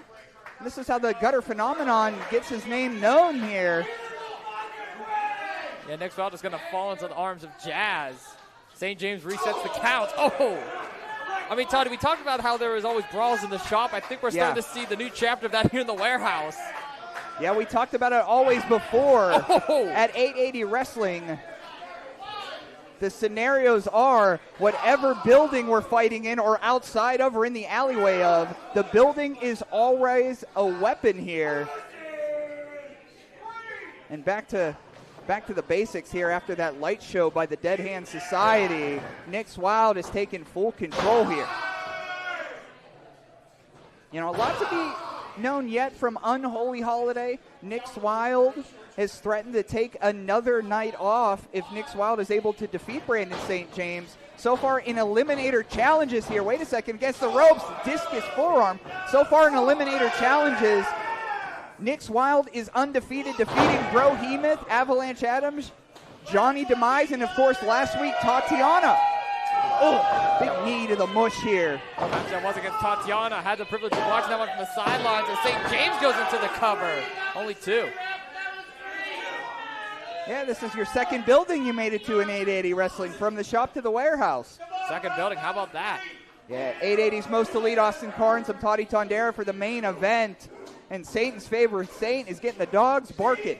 This is how the gutter phenomenon gets his name known here. Yeah, Nick's Wild is going to fall into the arms of Jazz. St. James resets the count. Oh! I mean, Toddy, we talked about how there was always brawls in the shop. I think we're starting to see the new chapter of that here in the warehouse. Yeah, we talked about it always before at 880 Wrestling. The scenarios are whatever building we're fighting in or outside of or in the alleyway of, the building is always a weapon here. And back to the basics here after that light show by the Dead Hand Society. Nick's Wild is taking full control here. You know, a lot to be known yet from Unholy Holiday. Nick's Wild has threatened to take another night off if Nick's Wild is able to defeat Brandon St. James. So far in Eliminator challenges here. Wait a second, against the ropes, discus forearm. So far in Eliminator challenges, Nick's Wild is undefeated, defeating Bro Hemoth, Avalanche Adams, Johnny Demise, and of course last week, Tatiana. Oh, big knee to the mush here. That was against Tatiana. I had the privilege of watching that one from the sidelines as St. James goes into the cover. Only two. Yeah, this is your second building you made it to in 880 Wrestling, from the shop to the warehouse. Second building, how about that? Yeah, 880's most elite Austin Carnes. I'm Toddy Tondera for the main event. And Satan's favorite Saint is getting the dogs barking.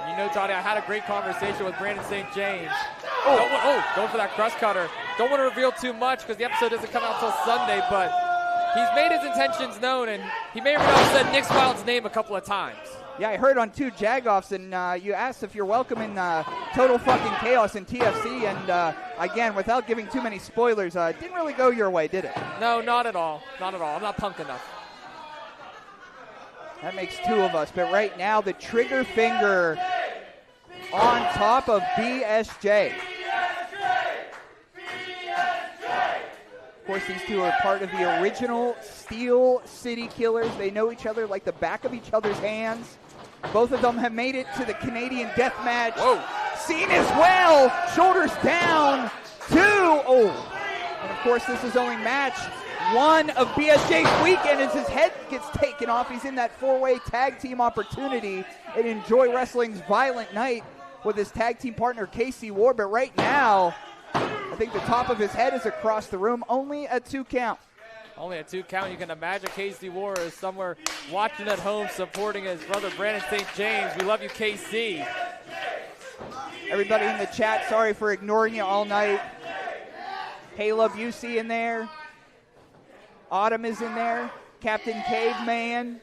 You know, Toddy, I had a great conversation with Brandon St. James. Going for that crust cutter. Don't want to reveal too much because the episode doesn't come out until Sunday, but he's made his intentions known, and he may or may not have said Nick's Wild's name a couple of times. Yeah, I heard on 2 Jagoffs, and you asked if you're welcome in Total Fucking Chaos in TFC, and again, without giving too many spoilers, didn't really go your way, did it? No, not at all. Not at all. I'm not punked enough. That makes 2 of us, but right now, the trigger finger on top of BSJ. Of course, these 2 are part of the original Steel City Killers. They know each other like the back of each other's hands. Both of them have made it to the Canadian Deathmatch scene as well. Shoulders down, 2. Oh, and of course, this is only match 1 of BSJ's weekend as his head gets taken off. He's in that 4-way tag team opportunity at Enjoy Wrestling's Violent Night with his tag team partner, Casey Ward. But right now, I think the top of his head is across the room. Only a 2 count. Only a 2 count. You can imagine Casey Ward is somewhere watching at home, supporting his brother Brandon St. James. We love you, KC. Everybody in the chat, sorry for ignoring you all night. Caleb UC in there. Autumn is in there. Captain Caveman.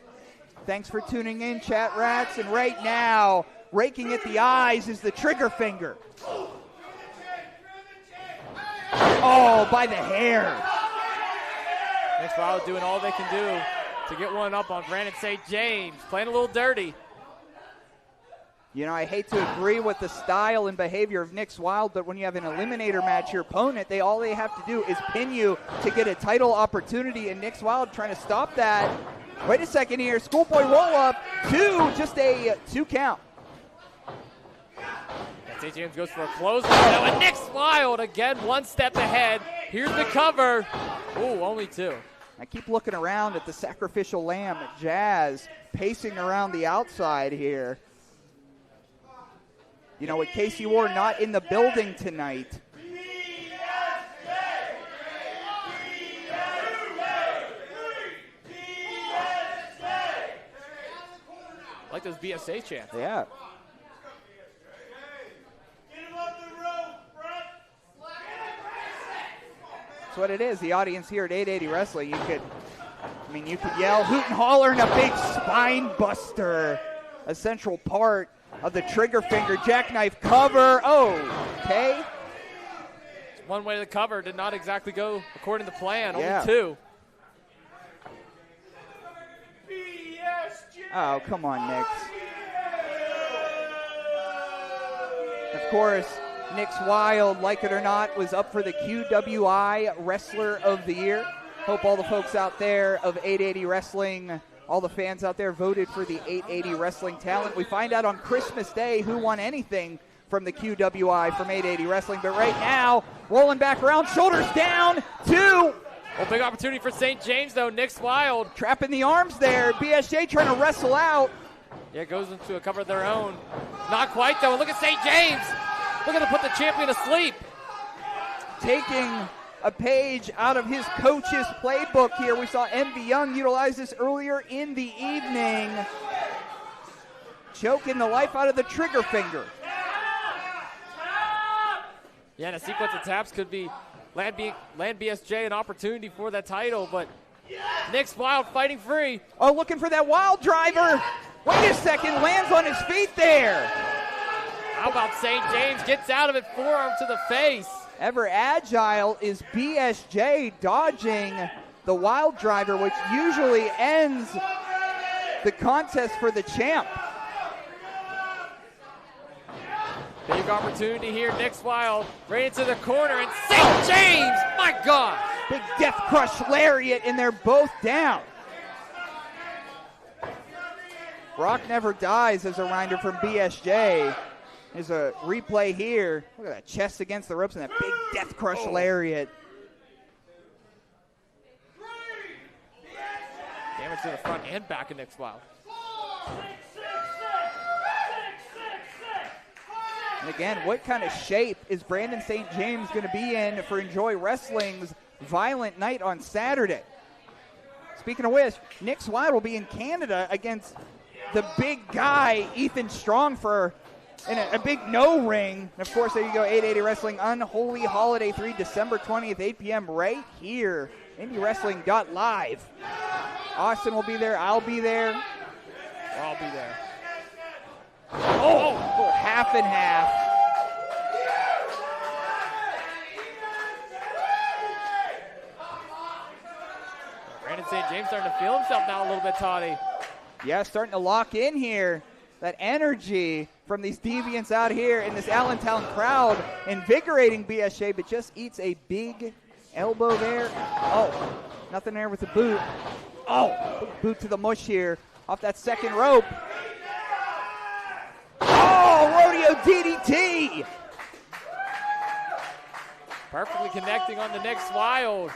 Thanks for tuning in, chat rats. And right now, raking at the eyes is the trigger finger. Oh, by the hair. Nick's Wild doing all they can do to get one up on Brandon St. James. Playing a little dirty. You know, I hate to agree with the style and behavior of Nick's Wild, but when you have an eliminator match, your opponent, all they have to do is pin you to get a title opportunity, and Nick's Wild trying to stop that. Wait a second here. Schoolboy roll-up. 2, just a 2 count. St. James goes for a clothesline now, and Nick's Wild again 1 step ahead. Here's the cover. Ooh, only 2. I keep looking around at the sacrificial lamb, Jazz, pacing around the outside here. You know, with Casey Ward not in the building tonight. I like those BSA chants. Yeah. That's what it is. The audience here at 880 Wrestling, you could yell, hoot and holler, and a big spine buster, a central part of the trigger finger jackknife cover. Oh, okay. one way to the cover did not exactly go according to plan. Yeah. Only 2. Oh, come on, Nix. Of course, Nix Wild, like it or not, was up for the QWI Wrestler of the Year. Hope all the folks out there of 880 Wrestling, all the fans out there voted for the 880 Wrestling talent. We find out on Christmas Day who won anything from the QWI from 880 Wrestling. But right now, rolling back around, shoulders down, 2. Well, big opportunity for St. James, though. Nix Wild. Trapping the arms there. BSJ trying to wrestle out. Yeah, goes into a cover of their own. Not quite, though. Look at St. James. Looking to put the champion to sleep. Taking a page out of his coach's playbook here. We saw MV Young utilize this earlier in the evening. Choking the life out of the trigger finger. Yeah, and a sequence of taps could be land BSJ an opportunity for that title, but Nix Wild fighting free. Oh, looking for that wild driver. Wait a second, lands on his feet there. How about St. James gets out of it, forearm to the face. Ever agile is BSJ dodging the wild driver, which usually ends the contest for the champ. Big opportunity here, Nix Wild right into the corner, and St. James, my God. Big death crush lariat, and they're both down. Rock never dies as a reminder from BSJ. There's a replay here. Look at that chest against the ropes and that big death crush lariat. Damage to the front and back of Nix Wild. And again, what kind of shape is Brandon St. James going to be in for Enjoy Wrestling's Violent Night on Saturday? Speaking of which, Nix Wild will be in Canada against the big guy, Ethan Strong, in a big no ring. And of course, there you go, 880 Wrestling Unholy Holiday 3, December 20th, 8 p.m. right here, IndyWrestling.live. Austin will be there. I'll be there. I'll be there. Oh, half and half. Brandon St. James starting to feel himself now a little bit, Toddy. Yeah, starting to lock in here. That energy from these deviants out here in this Allentown crowd, invigorating BSJ, but just eats a big elbow there. Oh, nothing there with the boot. Oh, boot to the mush here off that second rope. Oh, rodeo DDT. Perfectly connecting on the Nix Wild.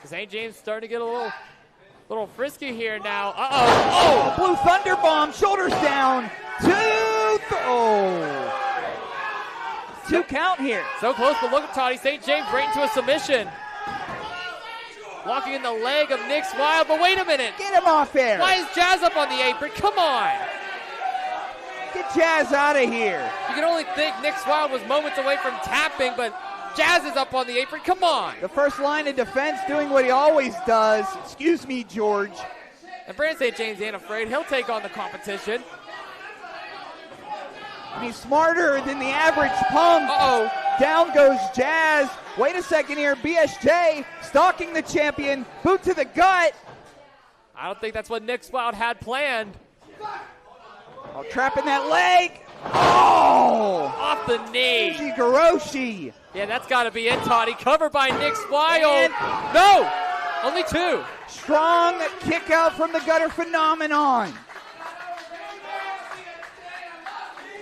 St. James starting to get a little frisky here now. Oh, blue thunder bomb, shoulders down. Two count here. So close, but look at Toddy. St. James right into a submission. Walking in the leg of Nix Wild, but wait a minute. Get him off there. Why is Jazz up on the apron? Come on. Get Jazz out of here. You can only think Nix Wild was moments away from tapping, but Jazz is up on the apron. Come on. The first line of defense doing what he always does. Excuse me, George. And Brandon St. James ain't afraid. He'll take on the competition. And he's smarter than the average punk. Uh-oh. Down goes Jazz. Wait a second here. BSJ stalking the champion. Boot to the gut. I don't think that's what Nix Wild had planned. Oh, trapping that leg. Oh! Off the knee. Hiroshi. Yeah, that's got to be it, Toddy. Covered by Nix Wild. And no! Only 2. Strong kick out from the gutter phenomenon.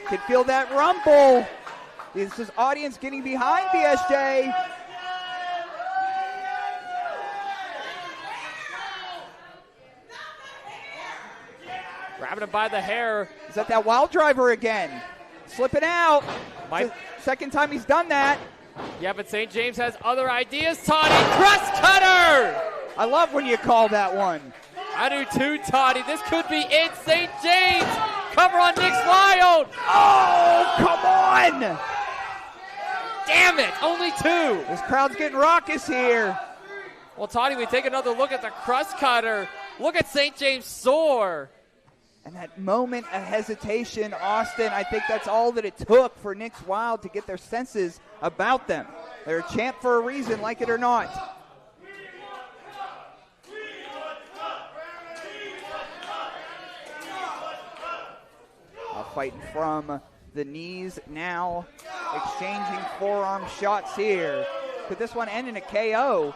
Could feel that rumble. This is audience getting behind BSJ. Grabbing him by the hair. Is that wild driver again? Slipping out. Might. Second time he's done that. Yeah, but St. James has other ideas, Toddy. Crust cutter! I love when you call that one. I do too, Toddy. This could be it. St. James. Cover on Nix Wild. Oh, come on. Damn it. Only 2. This crowd's getting raucous here. Well, Toddy, we take another look at the crust cutter. Look at St. James soar. And that moment of hesitation, Austin, I think that's all that it took for Nick's Wild to get their senses about them. They're a champ for a reason, like it or not. Fighting from the knees now, exchanging forearm shots here. Could this one end in a KO?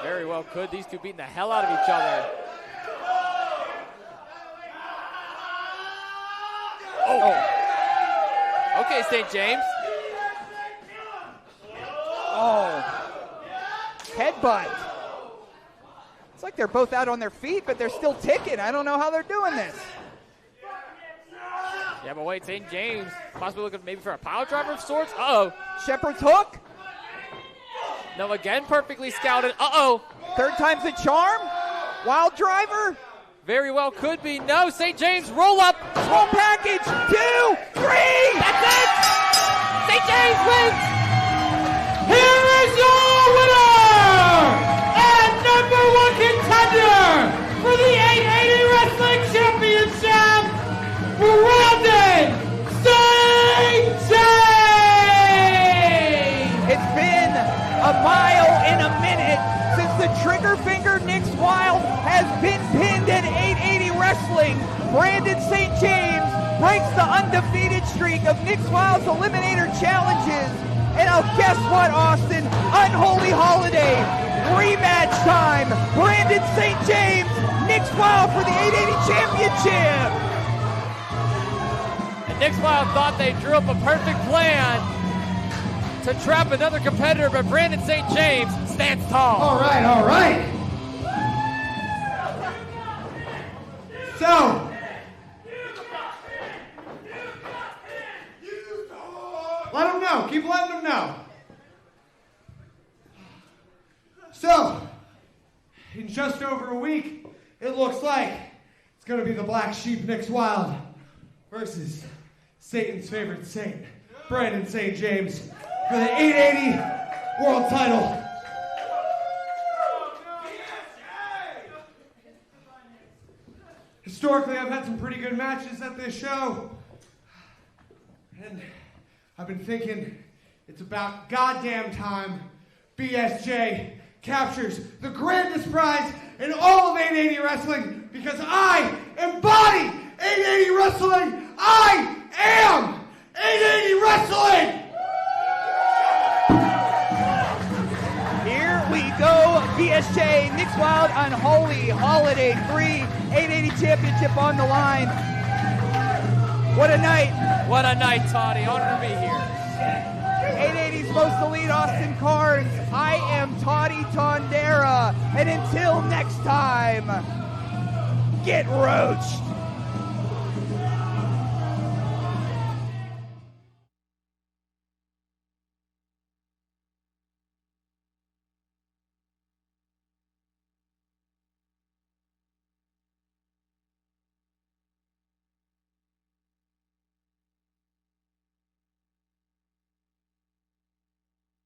Very well could. These two beating the hell out of each other. Oh. Okay, St. James. Oh. Headbutt. It's like they're both out on their feet, but they're still ticking. I don't know how they're doing this. Yeah, but wait, St. James possibly looking maybe for a power driver of sorts. Uh-oh. Shepherd's hook. No, again, perfectly scouted. Uh-oh. Third time's a charm. Wild driver. Very well could be. No, St. James, roll up. Small package. 2, 3. That's it. St. James wins. Here is your winner and number 1 contender for the 880 Wrestling Championship, Brandon St. James! It's been a mile and a minute since the trigger finger Nick's Wild has been pinned at 880 Wrestling. Brandon St. James breaks the undefeated streak of Nick's Wild's Eliminator Challenges. And guess what, Austin? Unholy Holiday. Rematch time. Brandon St. James, Nick's Wild for the 880 Championship. And Nick's Wild thought they drew up a perfect plan to trap another competitor, but Brandon St. James stands tall. All right. So, let them know. Keep letting them know. So, in just over a week, it looks like it's going to be the Black Sheep Nick's Wild versus Satan's favorite saint, Brandon St. James, for the 880 world title. Historically, I've had some pretty good matches at this show. And I've been thinking it's about goddamn time BSJ captures the grandest prize in all of 880 wrestling, because I embody 880 wrestling. I am 880 wrestling. Here we go, BSJ, Nick's Wild, Unholy Holiday 3, 880 Championship on the line. What a night. What a night, Toddy. Honored to be here. 880 supposed to lead Austin Carnes. I am Toddy Tondera. And until next time, get roached.